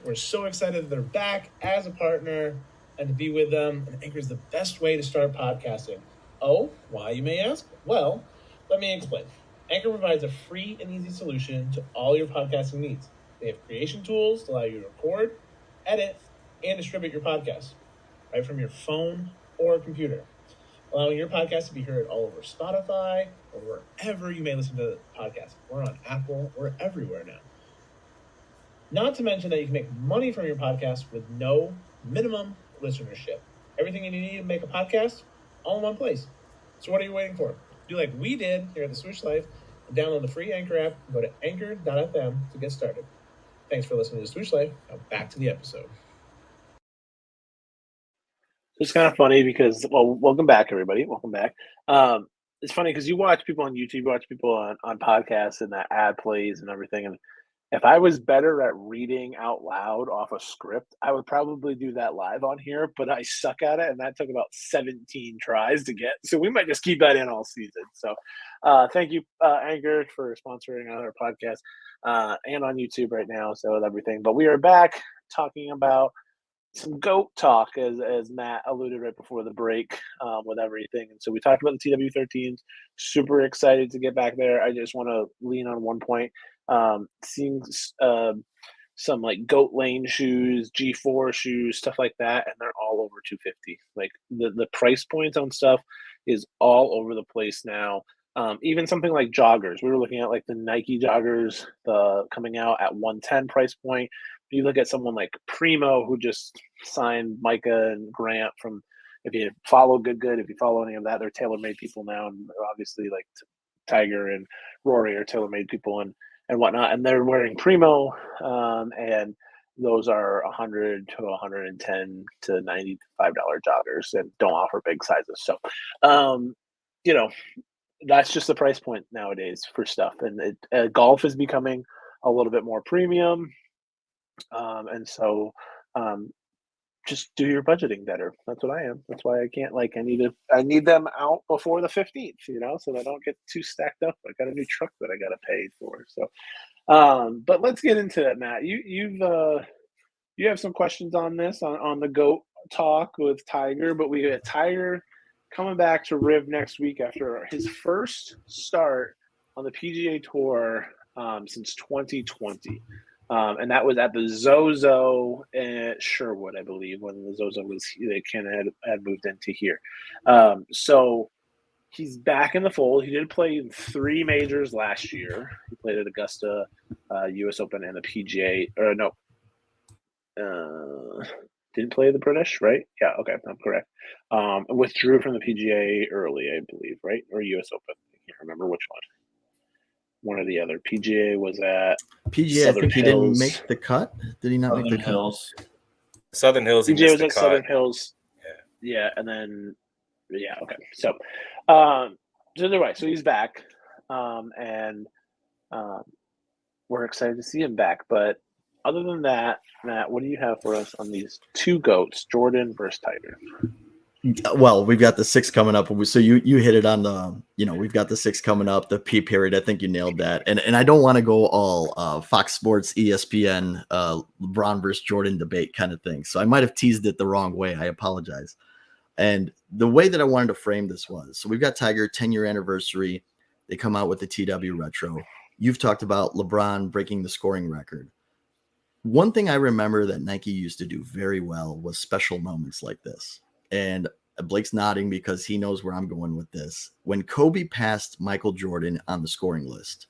Speaker 1: We're so excited that they're back as a partner and to be with them. And Anchor is the best way to start podcasting. Oh, why, you may ask? Well, let me explain. Anchor provides a free and easy solution to all your podcasting needs. They have creation tools to allow you to record, edit, and distribute your podcast right from your phone or computer, allowing your podcast to be heard all over Spotify or wherever you may listen to the podcast. We're on Apple. We're everywhere now. Not to mention that you can make money from your podcast with no minimum listenership. Everything you need to make a podcast, all in one place. So what are you waiting for? Do like we did here at the Swoosh Life and download the free Anchor app and go to anchor.fm to get started. Thanks for listening to Swoosh Life. Now back to the episode.
Speaker 2: It's kind of funny because, welcome back, everybody. Welcome back. It's funny because you watch people on YouTube, you watch people on podcasts, and that ad plays and everything. And if I was better at reading out loud off a script, I would probably do that live on here, but I suck at it, and that took about 17 tries to get. So we might just keep that in all season. So thank you, Anchor, for sponsoring our podcast and on YouTube right now, so with everything. But we are back talking about some GOAT talk, as Matt alluded right before the break, with everything. And so we talked about the TW13s. Super excited to get back there. I just want to lean on one point. Seeing some like GOAT Lane shoes, G4 shoes, stuff like that, and they're all over $250. Like the price points on stuff is all over the place now. Even something like joggers. We were looking at like the Nike joggers, coming out at $110 price point. You look at someone like Primo, who just signed Micah and Grant from, if you follow Good, if you follow any of that, they're TaylorMade people now. And obviously like Tiger and Rory are TaylorMade people and whatnot. And they're wearing Primo. And those are $100 to $110 to $95 joggers and don't offer big sizes. So, that's just the price point nowadays for stuff, and golf is becoming a little bit more premium, and so just do your budgeting better. That's what I am. That's why I can't I need them out before the 15th, so I don't get too stacked up. I got a new truck that I got to pay for. So, but let's get into it, Matt. You have some questions on this on the GOAT talk with Tiger, but we got Tiger coming back to Riv next week after his first start on the PGA Tour since 2020. And that was at the Zozo at Sherwood, I believe, when the Zozo had moved into here. So he's back in the fold. He did play in 3 majors last year. He played at Augusta, U.S. Open, and the PGA. Didn't play the British, right? Yeah, okay, I'm correct. Withdrew from the PGA early, I believe, right? Or U.S. Open. I can't remember which one. One or the other. PGA was at
Speaker 5: PGA.
Speaker 2: Southern
Speaker 5: I think he
Speaker 2: Hills.
Speaker 5: didn't make the cut. Did he not make the
Speaker 4: Hills.
Speaker 5: cut?
Speaker 3: Southern Hills. He
Speaker 2: PGA
Speaker 3: missed
Speaker 2: was
Speaker 3: the
Speaker 2: at
Speaker 3: cut.
Speaker 2: Southern Hills. Yeah, and then okay. So, either way, so he's back, and we're excited to see him back. But other than that, Matt, what do you have for us on these 2 GOATs, Jordan versus Tiger?
Speaker 5: Well, we've got the 6 coming up. So you hit it on the, we've got the 6 coming up, the P period. I think you nailed that. And I don't want to go all Fox Sports, ESPN, LeBron versus Jordan debate kind of thing. So I might have teased it the wrong way. I apologize. And the way that I wanted to frame this was, so we've got Tiger 10-year anniversary. They come out with the TW Retro. You've talked about LeBron breaking the scoring record. One thing I remember that Nike used to do very well was special moments like this. And Blake's nodding because he knows where I'm going with this. When Kobe passed Michael Jordan on the scoring list,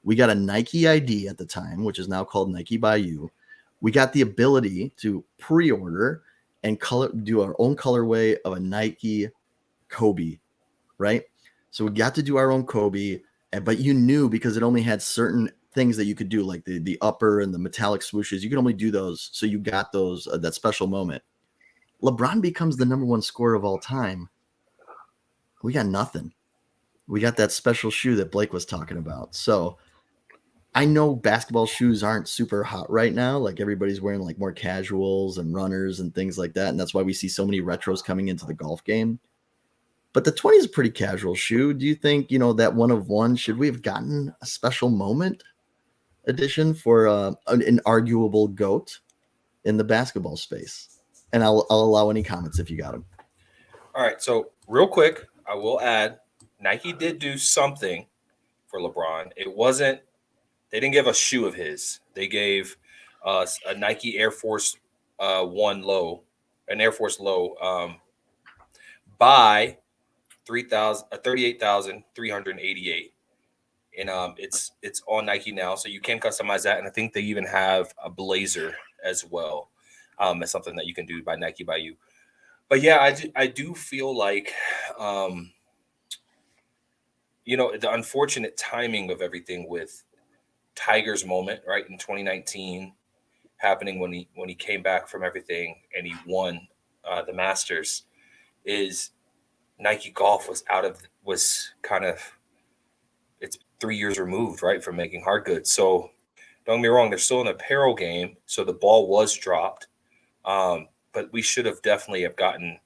Speaker 5: we got a Nike ID at the time, which is now called Nike by You. We got the ability to pre-order and do our own colorway of a Nike Kobe, right? So we got to do our own Kobe, but you knew because it only had certain things that you could do, like the upper and the metallic swooshes. You could only do those. So you got those, that special moment. LeBron becomes the number 1 scorer of all time. We got nothing. We got that special shoe that Blake was talking about. So I know basketball shoes aren't super hot right now. Like everybody's wearing like more casuals and runners and things like that. And that's why we see so many retros coming into the golf game. But the 20 is a pretty casual shoe. Do you think, that 1 of 1, should we have gotten a special moment edition for an arguable GOAT in the basketball space? And I'll allow any comments if you got them.
Speaker 3: All right. So real quick, I will add Nike did do something for LeBron. They didn't give a shoe of his. They gave us a Nike Air Force One low, an Air Force low by 38,388. And it's on Nike now. So you can customize that. And I think they even have a blazer as well. As something that you can do by Nike by You. But yeah, I do feel like, the unfortunate timing of everything with Tiger's moment, right, in 2019, happening when he came back from everything and he won the Masters, is Nike Golf was kind of, it's 3 years removed, right, from making hard goods. So don't get me wrong, they're still an apparel game, so the ball was dropped. But we should have definitely have gotten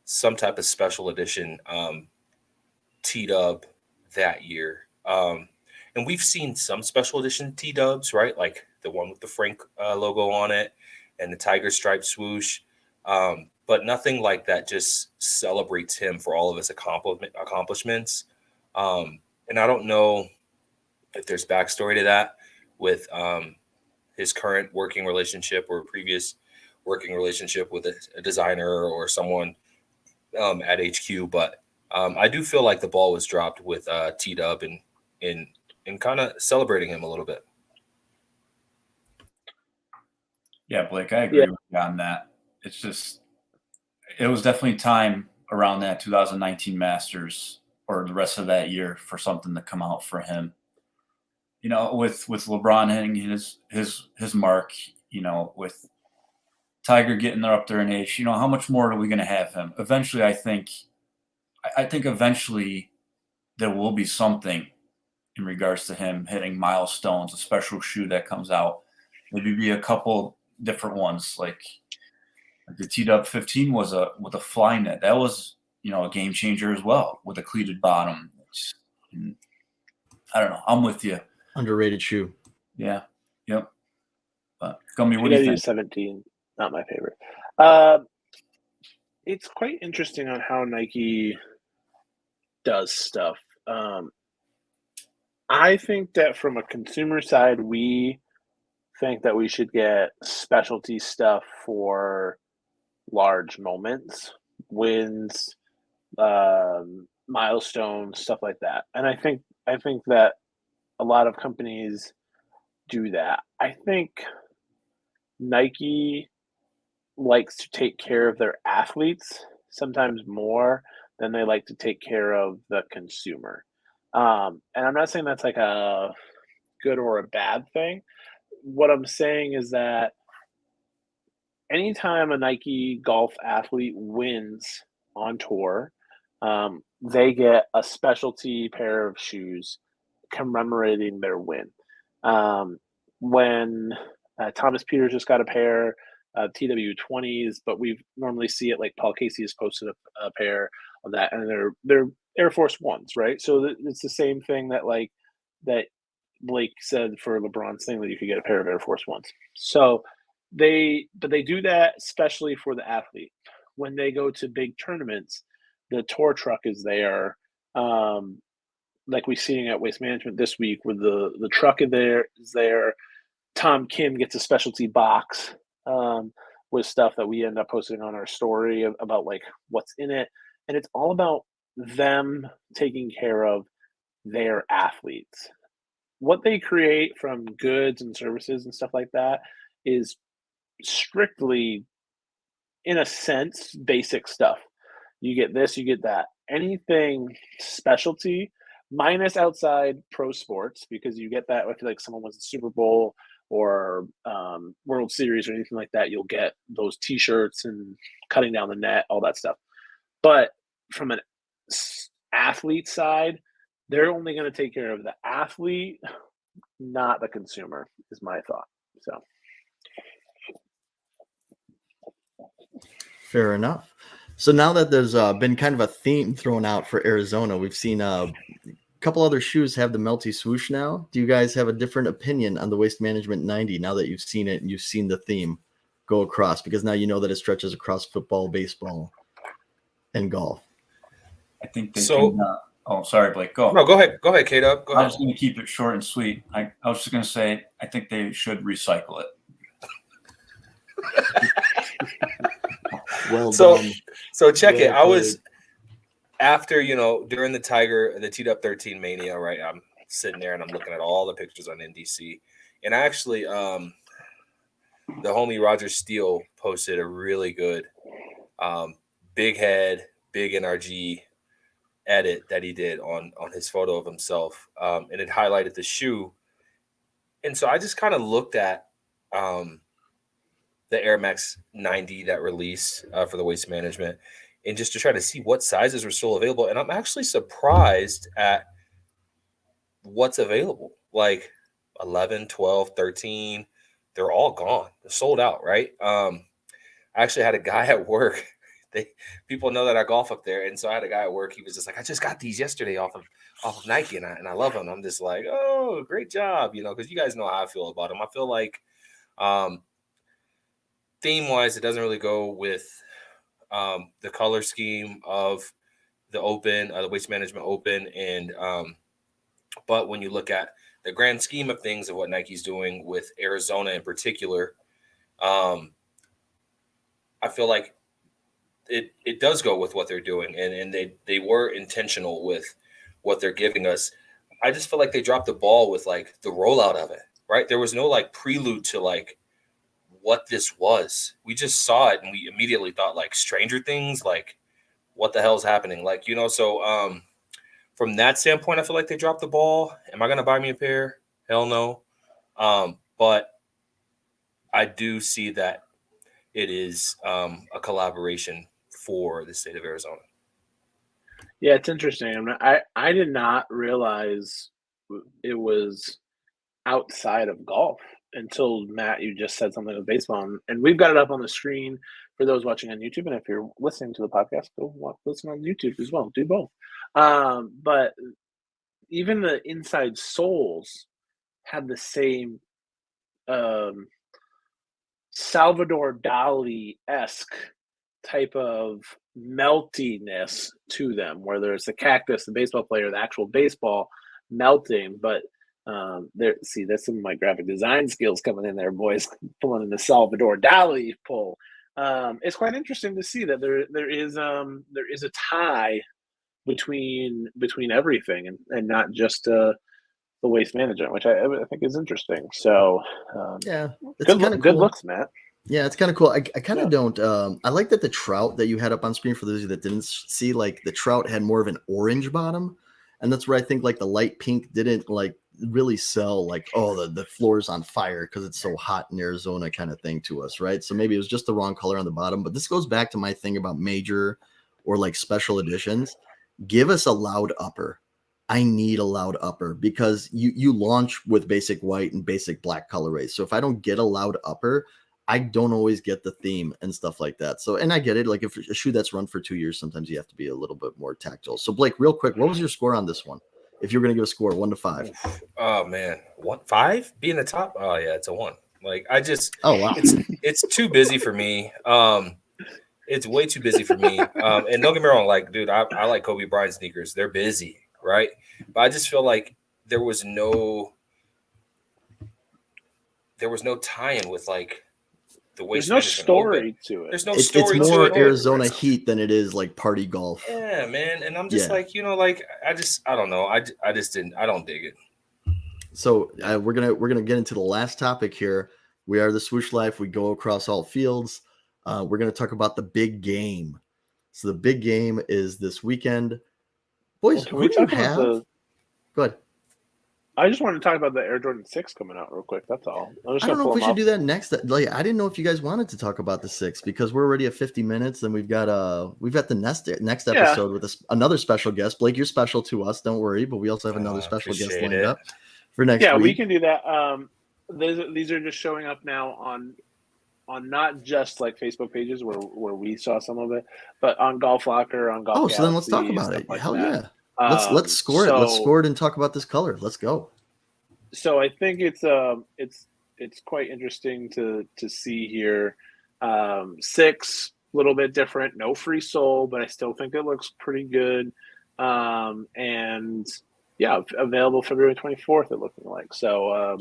Speaker 3: some type of special edition T-Dub that year. And we've seen some special edition T-Dubs, right? Like the one with the Frank logo on it and the Tiger Stripe swoosh. But nothing like that just celebrates him for all of his accomplishments. And I don't know if there's backstory to that with his current working relationship or previous working relationship with a designer or someone at HQ. But I do feel like the ball was dropped with T-Dub and kind of celebrating him a little bit.
Speaker 4: Yeah, Blake, I agree with you on that. It's just, it was definitely time around that 2019 Masters or the rest of that year for something to come out for him. With LeBron hitting his mark, with Tiger getting up there in age, how much more are we going to have him? Eventually, I think eventually there will be something in regards to him hitting milestones, a special shoe that comes out. Maybe be a couple different ones, like the TW13 was with a fly net. That was, a game changer as well with a cleated bottom. I don't know. I'm with you.
Speaker 5: Underrated shoe.
Speaker 4: Yeah. Yep. But Gumby, what do you think?
Speaker 2: 17, not my favorite. It's quite interesting on how Nike does stuff. I think that from a consumer side, we think that we should get specialty stuff for large moments, wins, milestones, stuff like that. And I think that a lot of companies do that. I think Nike likes to take care of their athletes sometimes more than they like to take care of the consumer. And I'm not saying that's like a good or a bad thing. What I'm saying is that anytime a Nike golf athlete wins on tour, they get a specialty pair of shoes commemorating their win. When Thomas Peters just got a pair of TW20s, but we normally see it like Paul Casey has posted a pair of that, and they're Air Force Ones, right? So it's the same thing that Blake said for LeBron's thing, that you could get a pair of Air Force Ones. So they do that especially for the athlete. When they go to big tournaments, the tour truck is there. Like we're seeing at Waste Management this week, with the truck is there. Tom Kim gets a specialty box with stuff that we end up posting on our story about like what's in it. And it's all about them taking care of their athletes. What they create from goods and services and stuff like that is strictly, in a sense, basic stuff. You get this, you get that. Anything specialty, minus outside pro sports, because you get that if like someone wins the Super Bowl or World Series or anything like that, you'll get those T-shirts and cutting down the net, all that stuff. But from an athlete side, they're only going to take care of the athlete, not the consumer, is my thought. So
Speaker 5: Fair enough. So now that there's been kind of a theme thrown out for Arizona, we've seen a couple other shoes have the melty swoosh now. Do you guys have a different opinion on the Waste Management 90 now that you've seen it and you've seen the theme go across? Because now you know that it stretches across football, baseball, and golf.
Speaker 4: I think they can. Oh, sorry, Blake. Go.
Speaker 3: No, go ahead. Go ahead, K-Dub. Go ahead.
Speaker 4: I was going to keep it short and sweet. I was just going to say I think they should recycle it.
Speaker 5: Well done.
Speaker 3: So check
Speaker 5: well
Speaker 3: it. I was
Speaker 5: played.
Speaker 3: after, during the TW13 mania, right? I'm sitting there and I'm looking at all the pictures on NDC. And actually, the homie Roger Steele posted a really good big head, big NRG edit that he did on his photo of himself. And it highlighted the shoe. And so I just kind of looked at the Air Max 90, that release for the Waste Management, and just to try to see what sizes were still available. And I'm actually surprised at what's available. Like 11, 12, 13, they're all gone. They're sold out, right? I actually had a guy at work. People know that I golf up there, and so I had a guy at work. He was just like, "I just got these yesterday off of Nike, and I love them." I'm just like, "Oh, great job," because you guys know how I feel about them. I feel like theme-wise, it doesn't really go with the color scheme of the Open, the Waste Management Open, and but when you look at the grand scheme of things of what Nike's doing with Arizona in particular, I feel like it does go with what they're doing, and they were intentional with what they're giving us. I just feel like they dropped the ball with like the rollout of it, right? There was no like prelude to like what this was. We just saw it and we immediately thought like Stranger Things, like what the hell's happening? Like, so from that standpoint, I feel like they dropped the ball. Am I going to buy me a pair? Hell no. But I do see that it is a collaboration for the state of Arizona.
Speaker 2: Yeah, it's interesting. I did not realize it was outside of golf until Matt, you just said something with baseball, and we've got it up on the screen for those watching on YouTube. And if you're listening to the podcast, listen on YouTube as well. Do both. But even the inside soles had the same Salvador Dali-esque type of meltiness to them, where there's the cactus, the baseball player, the actual baseball melting. But that's some of my graphic design skills coming in there, boys, pulling in the Salvador Dali pull. It's quite interesting to see that there is a tie between everything and not just the waste management, which I think is interesting. So
Speaker 5: yeah, it's kind of
Speaker 2: good
Speaker 5: cool.
Speaker 2: looks, Matt.
Speaker 5: Yeah, it's kind of cool. I kind of don't. I like that the trout that you had up on screen, for those of you that didn't see, like the trout had more of an orange bottom, and that's where I think like the light pink didn't like really sell. Like, oh, the floor's on fire because it's so hot in Arizona, kind of thing to us, right? So maybe it was just the wrong color on the bottom. But this goes back to my thing about major or like special editions. Give us a loud upper. I need a loud upper because you launch with basic white and basic black colorways. So if I don't get a loud upper, I don't always get the theme and stuff like that. So, and I get it. Like if a shoe that's run for 2 years, sometimes you have to be a little bit more tactile. So Blake, real quick, what was your score on this one? If you're going to give a score 1 to 5.
Speaker 3: Oh man, 5 be in the top. Oh yeah, it's a 1. Like I just,
Speaker 5: oh wow,
Speaker 3: it's too busy for me. It's way too busy for me. And don't get me wrong, like dude, I like Kobe Bryant sneakers. They're busy, right? But I just feel like there was no tie-in with like the waste.
Speaker 2: There's no story to it.
Speaker 3: There's no story.
Speaker 5: It's more
Speaker 3: to it.
Speaker 5: Arizona heat than it is like party golf.
Speaker 3: Yeah, man. And I'm just like, like I don't know. I don't dig it.
Speaker 5: So we're gonna get into the last topic here. We are the Swoosh Life. We go across all fields. We're gonna talk about the big game. So the big game is this weekend. Boys, who do you have? Go ahead.
Speaker 2: I just wanted to talk about the Air Jordan 6 coming out real quick. That's all.
Speaker 5: I don't know if we should do that next. Like, I didn't know if you guys wanted to talk about the 6 because we're already at 50 minutes and we've got the next episode with another special guest. Blake, you're special to us. Don't worry, but we also have another special guest lined up for next week.
Speaker 2: Yeah, we can do that. These are just showing up now on not just like Facebook pages where we saw some of it, but on Golf Locker, on Golf Galaxy,
Speaker 5: so then let's talk about it. Hell yeah. Let's score it. Let's score it and talk about this color. Let's go.
Speaker 2: So I think it's quite interesting to see here. 6, a little bit different, no free sole, but I still think it looks pretty good. And yeah, available February 24th. It looking like. So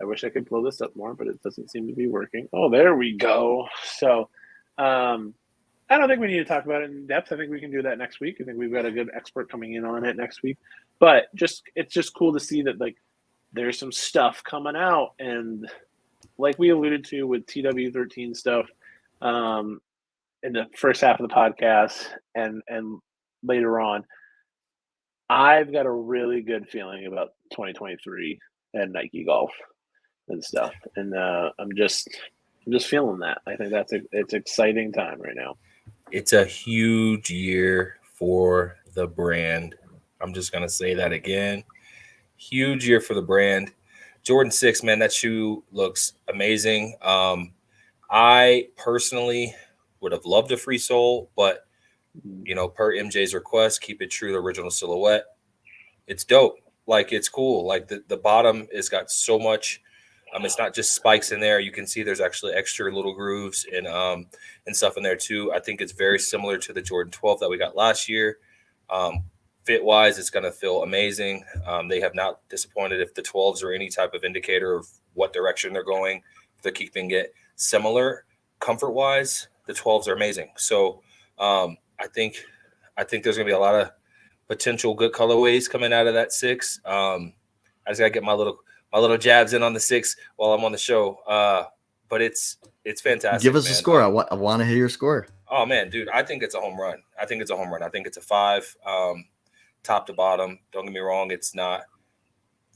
Speaker 2: I wish I could blow this up more, but it doesn't seem to be working. Oh, there we go. So I don't think we need to talk about it in depth. I think we can do that next week. I think we've got a good expert coming in on it next week. But it's just cool to see that like there's some stuff coming out, and like we alluded to with TW13 stuff in the first half of the podcast and later on, I've got a really good feeling about 2023 and Nike Golf and stuff, and I'm just feeling that. I think it's exciting time right now.
Speaker 3: It's a huge year for the brand. I'm just going to say that again. Huge year for the brand. Jordan 6, man, that shoe looks amazing. I personally would have loved a free sole, but, per MJ's request, keep it true to the original silhouette. It's dope. Like, it's cool. Like, the bottom has got so much. It's not just spikes in there. You can see there's actually extra little grooves and stuff in there too. I think it's very similar to the Jordan 12 that we got last year. Fit wise, it's going to feel amazing. They have not disappointed. If the 12s are any type of indicator of what direction they're going, they're keeping it similar. Comfort wise, the 12s are amazing. So I think there's going to be a lot of potential good colorways coming out of that 6. I just got to get my little jabs in on the 6 while I'm on the show. But it's fantastic.
Speaker 5: Give us a score. I want to hear your score.
Speaker 3: Oh man, dude, I think it's a home run. I think it's a 5, top to bottom. Don't get me wrong. It's not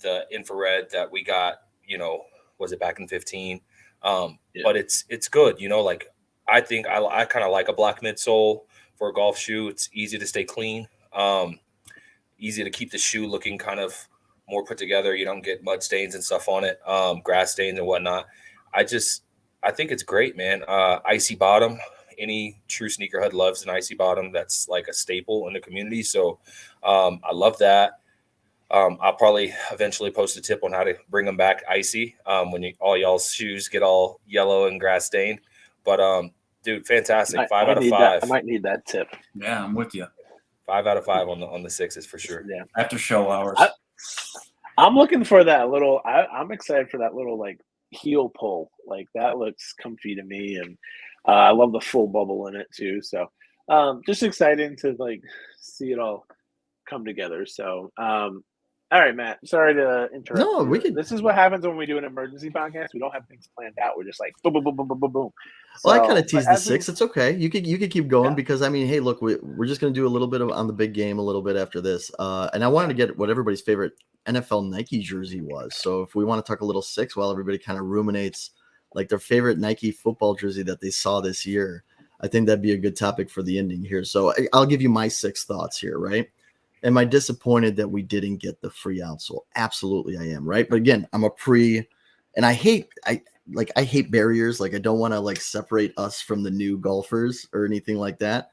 Speaker 3: the infrared that we got, was it back in 15? But it's good. Like I think I kind of like a black midsole for a golf shoe. It's easy to stay clean. Easy to keep the shoe looking kind of more put together. You don't get mud stains and stuff on it, grass stains and whatnot. I think it's great, man. Icy bottom. Any true sneakerhead loves an icy bottom. That's like a staple in the community. So I love that. I'll probably eventually post a tip on how to bring them back icy when all y'all's shoes get all yellow and grass stained. But dude, fantastic. 5 out of 5.
Speaker 2: I might need that tip.
Speaker 4: Yeah, I'm with you.
Speaker 3: 5 out of 5 on the 6s for sure.
Speaker 2: Yeah.
Speaker 4: After show hours.
Speaker 2: I'm looking for that little. I'm excited for that little like heel pull. Like that looks comfy to me, and I love the full bubble in it too. So just exciting to like see it all come together. So all right, Matt. Sorry to interrupt.
Speaker 5: No, we can.
Speaker 2: This is what happens when we do an emergency podcast. We don't have things planned out. We're just like boom, boom, boom, boom, boom, boom, boom.
Speaker 5: Well, I
Speaker 2: So,
Speaker 5: kind of teased
Speaker 2: but
Speaker 5: the
Speaker 2: as we-
Speaker 5: 6. It's okay. You could keep going
Speaker 2: Yeah.
Speaker 5: because I mean, hey, look, we're just gonna do a little bit of on the big game a little bit after this. And I wanted to get what everybody's favorite NFL Nike jersey was. So if we want to talk a little 6 while everybody kind of ruminates like their favorite Nike football jersey that they saw this year, I think that'd be a good topic for the ending here. So I'll give you my 6 thoughts here, right? Am I disappointed that we didn't get the free outsole? Absolutely, I am, right? But again, I'm a and I hate barriers. Like I don't want to like separate us from the new golfers or anything like that.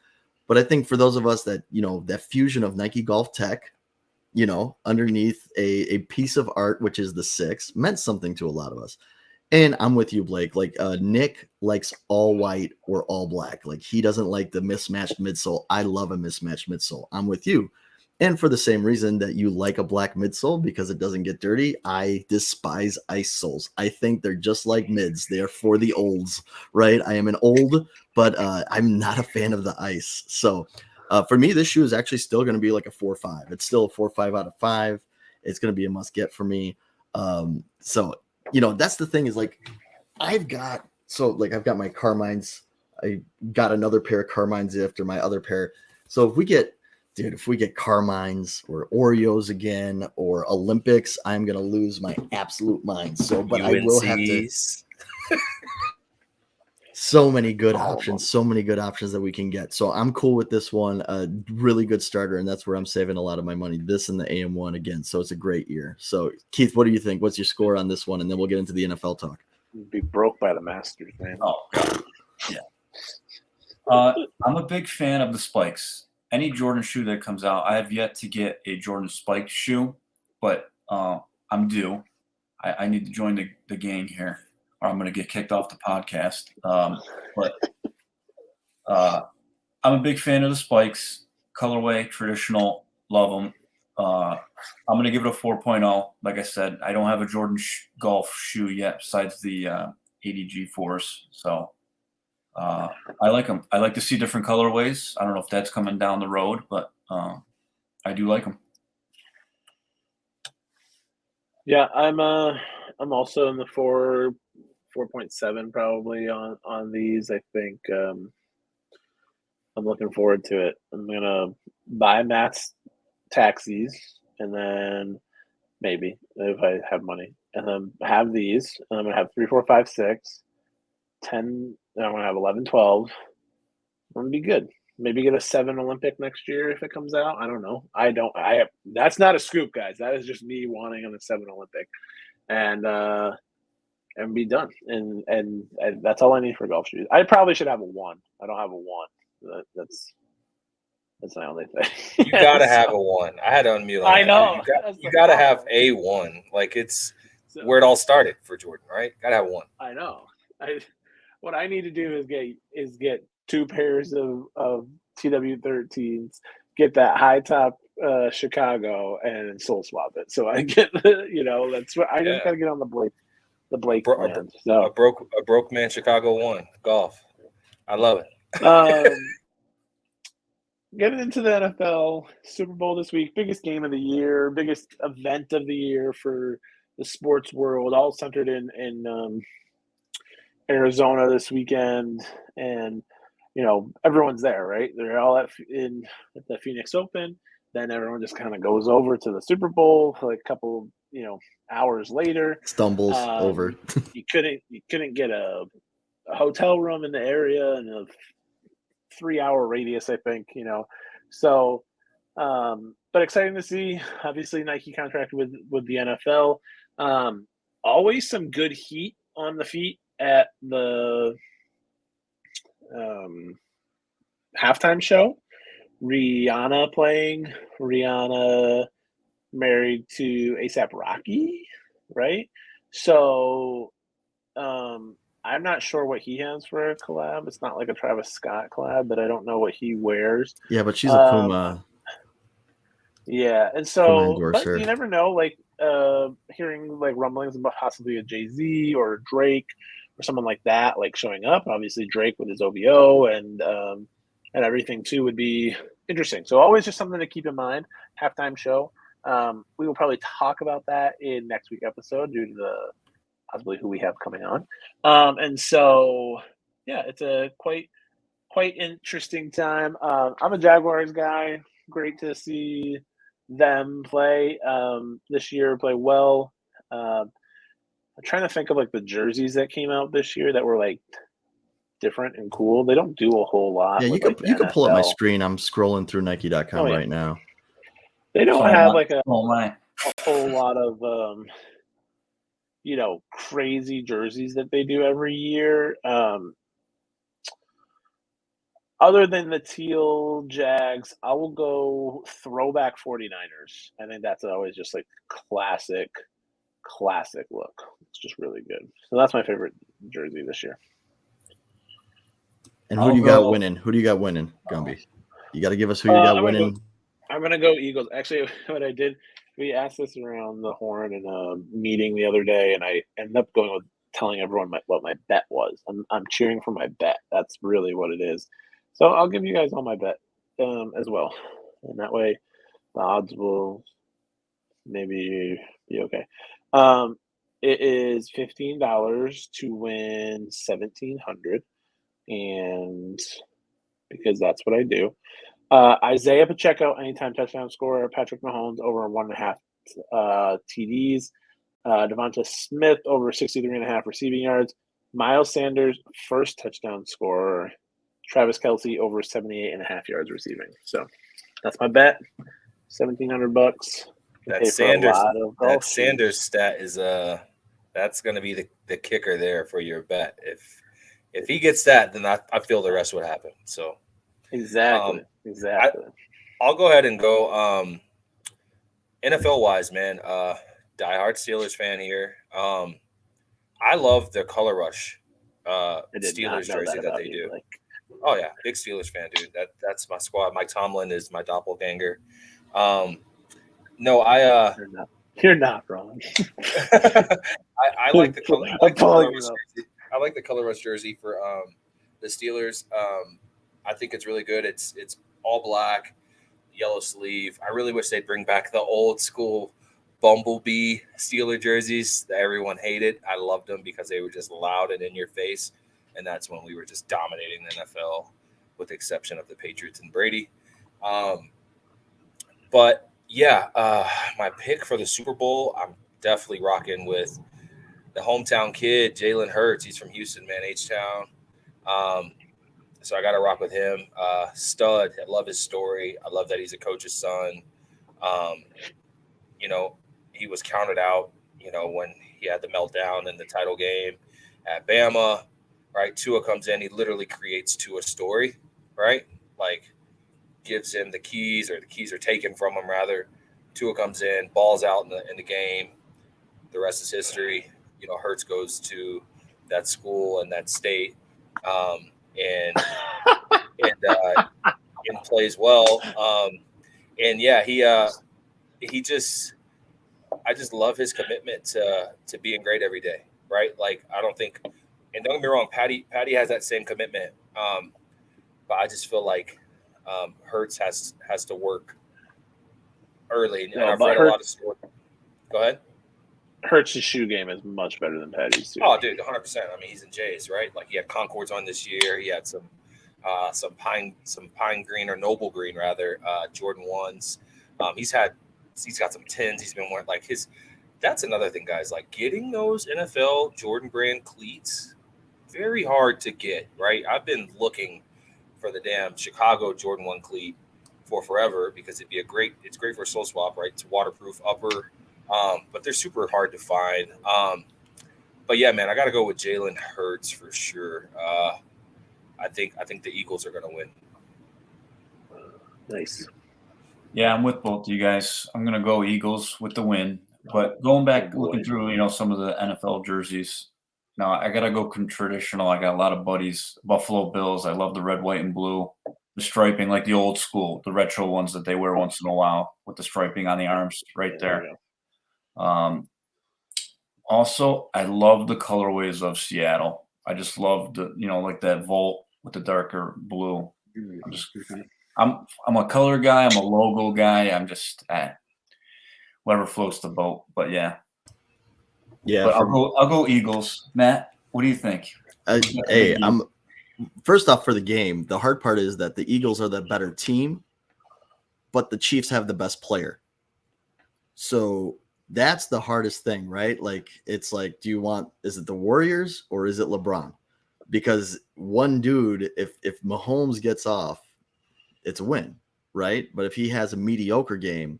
Speaker 5: But I think for those of us that, that fusion of Nike Golf Tech, underneath a piece of art, which is the 6, meant something to a lot of us. And I'm with you, Blake. Like Nick likes all white or all black. Like he doesn't like the mismatched midsole. I love a mismatched midsole. I'm with you. And for the same reason that you like a black midsole because it doesn't get dirty, I despise ice soles. I think they're just like mids. They are for the olds, right? I am an old, but I'm not a fan of the ice. So for me, this shoe is actually still going to be like a 4-5. It's still a 4-5 out of 5. It's going to be a must get for me. So that's the thing is like I've got my Carmines. I got another pair of Carmines after my other pair. So if we get Carmines or Oreos again or Olympics, I'm going to lose my absolute mind. So, but I will have to. So many good options that we can get. So I'm cool with this one. A really good starter, and that's where I'm saving a lot of my money. This and the AM1 again. So it's a great year. So Keith, what do you think? What's your score on this one? And then we'll get into the NFL talk.
Speaker 2: Be broke by the Masters, man.
Speaker 4: Oh, God. Yeah. I'm a big fan of the spikes. Any Jordan shoe that comes out, I have yet to get a Jordan spike shoe, but I'm due. I need to join the gang here, or I'm going to get kicked off the podcast. But I'm a big fan of the spikes, colorway, traditional, love them. I'm going to give it a 4.0. Like I said, I don't have a Jordan golf shoe yet besides the ADG Force. So I like them. I like to see different colorways. I don't know if that's coming down the road, but I do like them.
Speaker 2: Yeah, I'm also in the 4.7 probably on these. I think I'm looking forward to it. I'm gonna buy Matt's taxis and then maybe if I have money, and then have these, and I'm gonna have 3, 4, 5, 6, 10. Then I'm gonna have 11, 12. I'm gonna be good. Maybe get a 7 Olympic next year if it comes out. I don't know. That's not a scoop, guys. That is just me wanting a 7 Olympic, and be done. And that's all I need for golf shoes. I probably should have a 1. I don't have a 1. That's my only thing.
Speaker 3: You gotta have a 1. I had to unmute.
Speaker 2: I know.
Speaker 3: You gotta have a 1. Like it's where it all started for Jordan, right? Gotta have 1.
Speaker 2: I know. What I need to do is get 2 pairs of TW13s, get that high top Chicago, and soul swap it. So I get that's what I just gotta get on the Blake plan. So
Speaker 3: a broke man Chicago 1 golf. I love it.
Speaker 2: Getting into the NFL Super Bowl this week, biggest game of the year, biggest event of the year for the sports world, all centered in Arizona this weekend, and everyone's there, right? They're all at the Phoenix Open. Then everyone just kind of goes over to the Super Bowl for like a couple hours later.
Speaker 5: Stumbles over.
Speaker 2: you couldn't get a hotel room in the area in a 3-hour radius, I think. So But exciting to see. Obviously, Nike contract with the NFL. Always some good heat on the feet at the halftime show. Rihanna playing. Rihanna married to A$AP Rocky, right? So I'm not sure what he has for a collab. It's not like a Travis Scott collab, but I don't know what he wears.
Speaker 5: Yeah, but she's a Puma.
Speaker 2: Yeah, and
Speaker 5: Puma
Speaker 2: so, but
Speaker 5: endorser.
Speaker 2: you never know. Like hearing like rumblings about possibly a Jay-Z or Drake or someone like that, like showing up. Obviously, Drake with his OVO and everything too would be interesting. So always just something to keep in mind. Halftime show. We will probably talk about that in next week episode due to the possibly who we have coming on. And so, yeah, it's a quite interesting time. I'm a Jaguars guy. Great to see them play this year, play well. I'm trying to think of like the jerseys that came out this year that were like different and cool. They don't do a whole lot.
Speaker 5: Yeah, you
Speaker 2: with,
Speaker 5: can
Speaker 2: like,
Speaker 5: pull up my
Speaker 2: NFL.
Speaker 5: screen. I'm scrolling through Nike.com
Speaker 2: yeah.
Speaker 5: right now.
Speaker 2: They don't have like a
Speaker 4: Oh my.
Speaker 2: whole lot of crazy jerseys that they do every year. Other than the teal Jags, I will go throwback 49ers. I think that's always just like classic look. It's just really good. So that's my favorite jersey this year.
Speaker 5: And who do you got winning? Who do you got winning, Gumby? You got to give us who you got winning.
Speaker 2: I'm going to go Eagles. Actually, what I did, we asked this around the horn in a meeting the other day, and I ended up going with telling everyone what my bet was. I'm cheering for my bet. That's really what it is. So I'll give you guys all my bet as well. And that way the odds will maybe be okay. It is $15 to win $1,700. And because that's what I do. Isaiah Pacheco, anytime touchdown scorer. Patrick Mahomes over 1.5 TDs. Devonta Smith over 63.5 receiving yards. Miles Sanders, first touchdown scorer. Travis Kelce over 78.5 yards receiving. So that's my bet. $1,700.
Speaker 3: That Sanders stat is that's going to be the kicker there for your bet. If he gets that, then I feel the rest would happen. So
Speaker 2: exactly.
Speaker 3: I'll go ahead and go NFL wise, man. Diehard Steelers fan here. I love the color rush Steelers jersey that they do. Oh yeah, big Steelers fan, dude. That's my squad. Mike Tomlin is my doppelganger. No,
Speaker 2: You're not wrong.
Speaker 3: I like the color. I like the color rush jersey for the Steelers. I think it's really good. It's all black, yellow sleeve. I really wish they'd bring back the old school Bumblebee Steeler jerseys that everyone hated. I loved them because they were just loud and in your face. And that's when we were just dominating the NFL, with the exception of the Patriots and Brady. But yeah, my pick for the Super Bowl, I'm definitely rocking with the hometown kid, Jalen Hurts. He's from Houston, man, H-Town. So I got to rock with him. Stud. I love his story. I love that he's a coach's son. He was counted out, when he had the meltdown in the title game at Bama. Right, Tua comes in. He literally creates Tua's story, right? Like, gives him the keys, or the keys are taken from him, rather. Tua comes in, balls out in the game. The rest is history. Hurts goes to that school and that state, and plays well. And yeah, I just love his commitment to being great every day, right? Like, I don't think. And don't get me wrong, Patty has that same commitment. But I just feel like Hurts has to work early. And I've read a lot of stories. Go ahead.
Speaker 2: Hurts' shoe game is much better than Patty's too.
Speaker 3: Oh, dude, 100%. I mean, he's in Jays, right? Like, he had Concords on this year. He had some pine green, or noble green rather, Jordan 1s. He's got some 10s. He's been wearing that's another thing, guys. Like, getting those NFL Jordan brand cleats, very hard to get, right? I've been looking for the damn Chicago Jordan 1 cleat for forever because it's great for a sole swap, right? It's waterproof upper, but they're super hard to find. But yeah, man, I got to go with Jalen Hurts for sure. I think the Eagles are going to win.
Speaker 2: Nice.
Speaker 4: Yeah, I'm with both of you guys. I'm going to go Eagles with the win. But going back, looking through, some of the NFL jerseys, now I got to go traditional. I got a lot of buddies, Buffalo Bills. I love the red, white, and blue. The striping, like the old school, the retro ones that they wear once in a while with the striping on the arms right there. Also, I love the colorways of Seattle. I just love the, like that Volt with the darker blue. I'm a color guy. I'm a logo guy. I'm just whatever floats the boat. But yeah. But I'll go Eagles. Matt, what do you think?
Speaker 5: I'm first off for the game. The hard part is that the Eagles are the better team, but the Chiefs have the best player. So that's the hardest thing, right? Like, it's like, is it the Warriors or is it LeBron? Because one dude, if Mahomes gets off, it's a win, right? But if he has a mediocre game,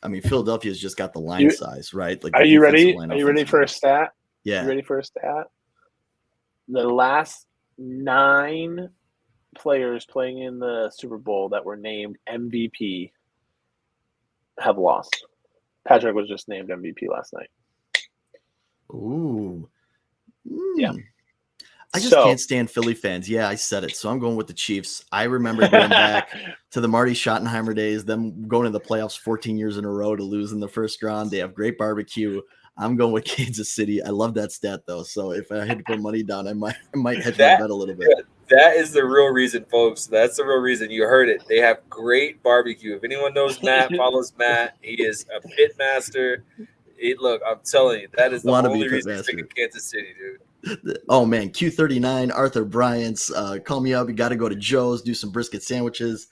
Speaker 5: I mean, Philadelphia's just got the line size, right? Like,
Speaker 2: are you ready? Are you ready for a stat?
Speaker 5: Yeah.
Speaker 2: You ready for a stat? The last 9 players playing in the Super Bowl that were named MVP have lost. Patrick was just named MVP last night.
Speaker 5: Ooh.
Speaker 2: Yeah.
Speaker 5: I just can't stand Philly fans. Yeah, I said it. So I'm going with the Chiefs. I remember going back to the Marty Schottenheimer days, them going to the playoffs 14 years in a row to lose in the first round. They have great barbecue. I'm going with Kansas City. I love that stat, though. So if I had to put money down, I might hedge my bet a little bit.
Speaker 3: That is the real reason, folks. That's the real reason. You heard it. They have great barbecue. If anyone knows Matt, follows Matt. He is a pit master. Look, I'm telling you, that is the only reason he's picking Kansas City, dude.
Speaker 5: Oh, man. Q39, Arthur Bryant's. Call me up. You got to go to Joe's, do some brisket sandwiches.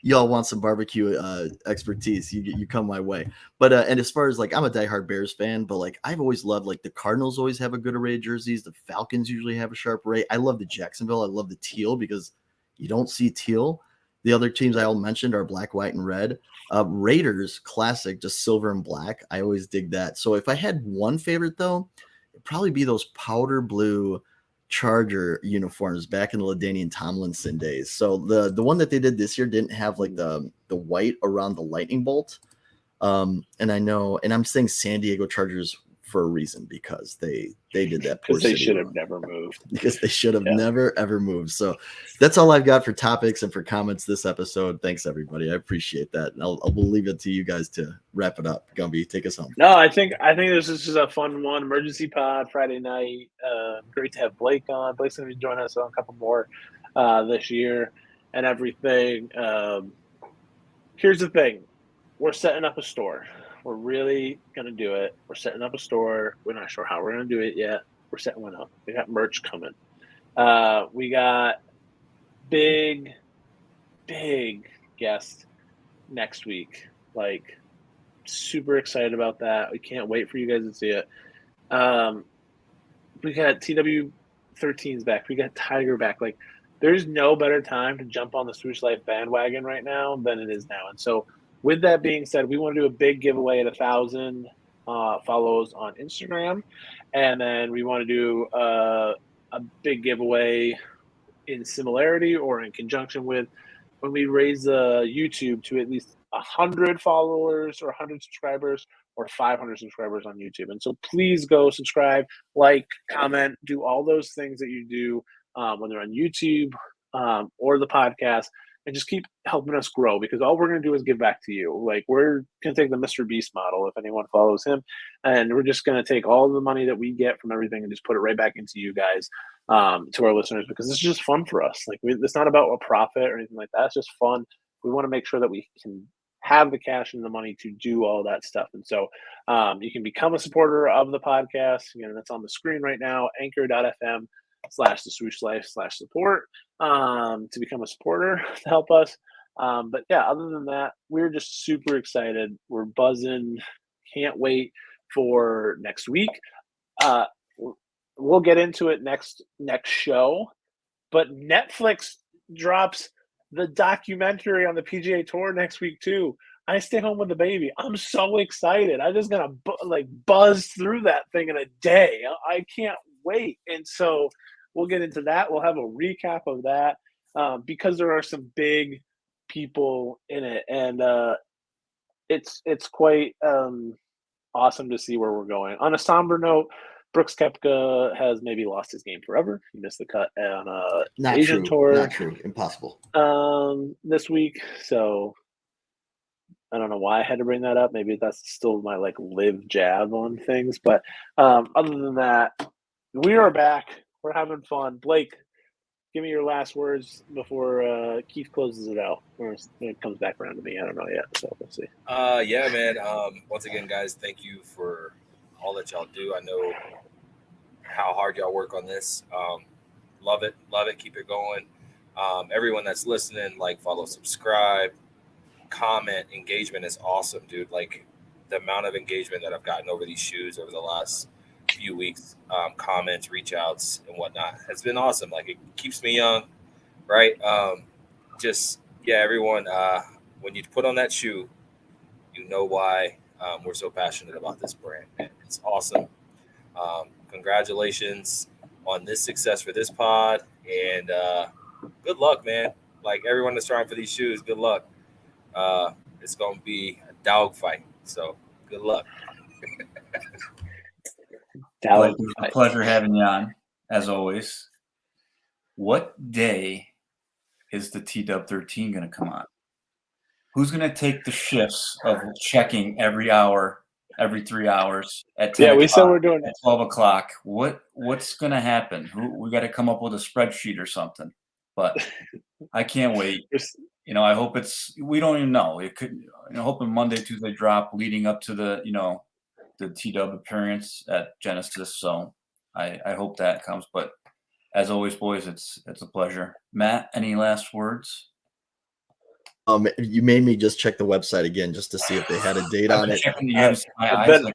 Speaker 5: Y'all want some barbecue expertise, you come my way. But and as far as, like, I'm a diehard Bears fan, but, like, I've always loved, like, the Cardinals always have a good array of jerseys. The Falcons usually have a sharp array. I love the Jacksonville. I love the teal because you don't see teal. The other teams I all mentioned are black, white, and red. Raiders, classic, just silver and black. I always dig that. So if I had one favorite, though, it'd probably be those powder blue Charger uniforms back in the LaDainian Tomlinson days. So the one that they did this year didn't have, like, the white around the lightning bolt. And I know, and I'm saying San Diego Chargers for a reason, because they did that.
Speaker 2: Because they should have never moved.
Speaker 5: Because they should have never, ever moved. So that's all I've got for topics and for comments this episode. Thanks, everybody. I appreciate that. And I'll leave it to you guys to wrap it up. Gumby, take us home.
Speaker 2: No, I think this is just a fun one. Emergency pod Friday night. Great to have Blake on. Blake's going to be joining us on a couple more this year and everything. Here's the thing. We're setting up a store. We're really going to do it. We're setting up a store. We're not sure how we're going to do it yet. We're setting one up. We got merch coming. We got big guest next week. Like, super excited about that. We can't wait for you guys to see it. We got TW13's back. We got Tiger back. Like, there's no better time to jump on the Swoosh Life bandwagon right now than it is now. And so, with that being said, we want to do a big giveaway at 1,000 follows on Instagram. And then we want to do a big giveaway in similarity or in conjunction with when we raise YouTube to at least 100 followers or 100 subscribers or 500 subscribers on YouTube. And so please go subscribe, like, comment, do all those things that you do when they're on YouTube or the podcast. And just keep helping us grow, because all we're going to do is give back to you. Like, we're going to take the Mr. Beast model, if anyone follows him, and we're just going to take all the money that we get from everything and just put it right back into you guys, to our listeners, because it's just fun for us. Like, it's not about a profit or anything like that. It's just fun. We want to make sure that we can have the cash and the money to do all that stuff. And so you can become a supporter of the podcast. Again, that's on the screen right now, anchor.fm/the Swoosh Life /support to become a supporter to help us. But yeah, other than that, we're just super excited. We're buzzing. Can't wait for next week. We'll get into it next show. But Netflix drops the documentary on the PGA Tour next week too. I stay home with the baby. I'm so excited. I'm just gonna buzz through that thing in a day. I can't wait. And so we'll get into that. We'll have a recap of that because there are some big people in it, and it's quite awesome to see where we're going. On a somber note, Brooks Koepka has maybe lost his game forever. He missed the cut on
Speaker 5: Not
Speaker 2: Asian
Speaker 5: true.
Speaker 2: Tour.
Speaker 5: Not true. Impossible.
Speaker 2: This week. So I don't know why I had to bring that up. Maybe that's still my live jab on things. But other than that, we are back. We're having fun. Blake, give me your last words before Keith closes it out, or it comes back around to me. I don't know yet, so we'll see.
Speaker 3: Yeah, man. Once again, guys, thank you for all that y'all do. I know how hard y'all work on this. Love it. Keep it going. Everyone that's listening, follow, subscribe, comment. Engagement is awesome, dude. The amount of engagement that I've gotten over these shoes over the last few weeks, comments, reach outs, and whatnot, has been awesome. It keeps me young, right? Everyone, when you put on that shoe, you know why we're so passionate about this brand. It's awesome. Congratulations on this success for this pod, and good luck, man. Everyone that's trying for these shoes, good luck. It's going to be a dog fight, so good luck.
Speaker 4: Blake, it's a pleasure having you on, as always. What day is the TW13 going to come on? Who's going to take the shifts of checking every hour, every 3 hours at 10
Speaker 2: we said we're doing
Speaker 4: at 12 o'clock? What's going to happen? We got to come up with a spreadsheet or something. But I can't wait. I hope we don't even know. It could, hoping Monday, Tuesday drop leading up to the TW appearance at Genesis. So I hope that comes. But as always, boys, it's a pleasure. Matt, any last words?
Speaker 5: You made me just check the website again just to see if they had a date on it.
Speaker 2: I've been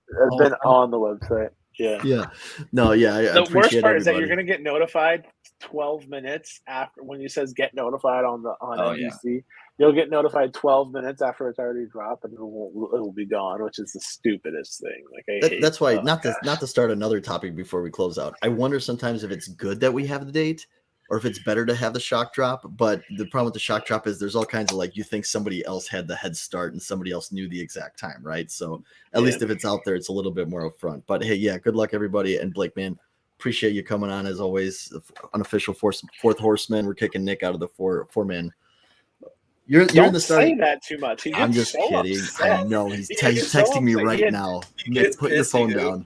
Speaker 2: on the website. Yeah.
Speaker 5: No, yeah.
Speaker 2: The worst part is that you're going to get notified 12 minutes after when you says get notified on NBC. Yeah. You'll get notified 12 minutes after it's already dropped, and it'll be gone, which is the stupidest thing.
Speaker 5: That's why not to start another topic before we close out. I wonder sometimes if it's good that we have the date, or if it's better to have the shock drop. But the problem with the shock drop is there's all kinds of you think somebody else had the head start and somebody else knew the exact time, right? So at least if it's out there, it's a little bit more upfront. But hey, yeah, good luck everybody. And Blake, man, appreciate you coming on as always. Unofficial fourth horseman. We're kicking Nick out of the four-man. You're in the start.
Speaker 2: Don't say that too much.
Speaker 5: I'm just kidding. Upset. I know he's texting me right now. Nick, put your phone down.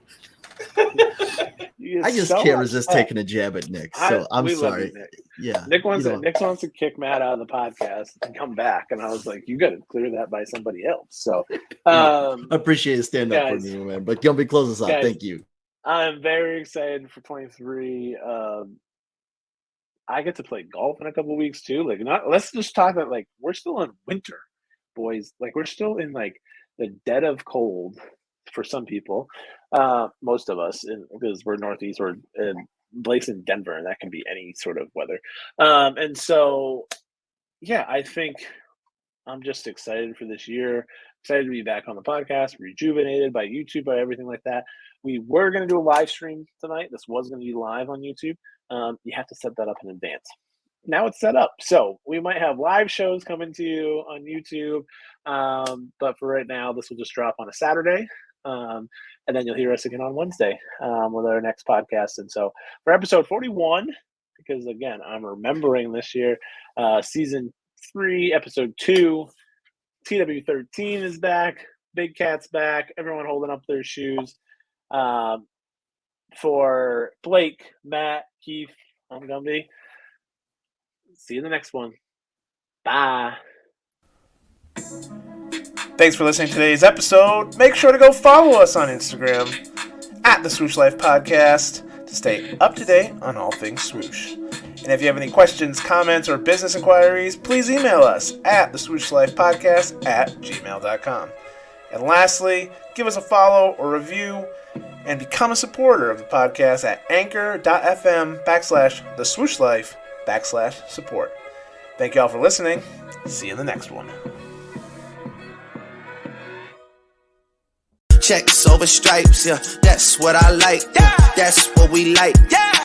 Speaker 5: I just can't resist taking a jab at Nick. So I'm sorry. Yeah,
Speaker 2: Nick wants to kick Matt out of the podcast and come back, and I was like, "You got to clear that by somebody else." So
Speaker 5: I appreciate you standing up for me, man. But Gumby, close us out. Thank you.
Speaker 2: I'm very excited for 23. I get to play golf in a couple of weeks too. Let's just talk about we're still in winter, boys. We're still in the dead of cold for some people. Most of us, because we're Northeast, or Blake's in Denver, and that can be any sort of weather. And so, yeah, I think I'm just excited for this year. Excited to be back on the podcast, rejuvenated by YouTube, by everything like that. We were going to do a live stream tonight. This was going to be live on YouTube. You have to set that up in advance. Now it's set up. So we might have live shows coming to you on YouTube. But for right now, this will just drop on a Saturday. And then you'll hear us again on Wednesday with our next podcast. And so for episode 41, because again, I'm remembering this year, season 3, episode 2, TW13 is back. Big Cat's back. Everyone holding up their shoes. For Blake, Matt, Keith, I'm Gumby. See you in the next one. Bye.
Speaker 1: Thanks for listening to today's episode. Make sure to go follow us on Instagram at the Swoosh Life Podcast to stay up to date on all things swoosh. And if you have any questions, comments, or business inquiries, please email us at the swooshLifePodcast@gmail.com. And lastly, give us a follow or review and become a supporter of the podcast at anchor.fm/the Swoosh Life /support. Thank you all for listening. See you in the next one.
Speaker 6: Checks over stripes, yeah, that's what I like. Yeah, that's what we like. Yeah.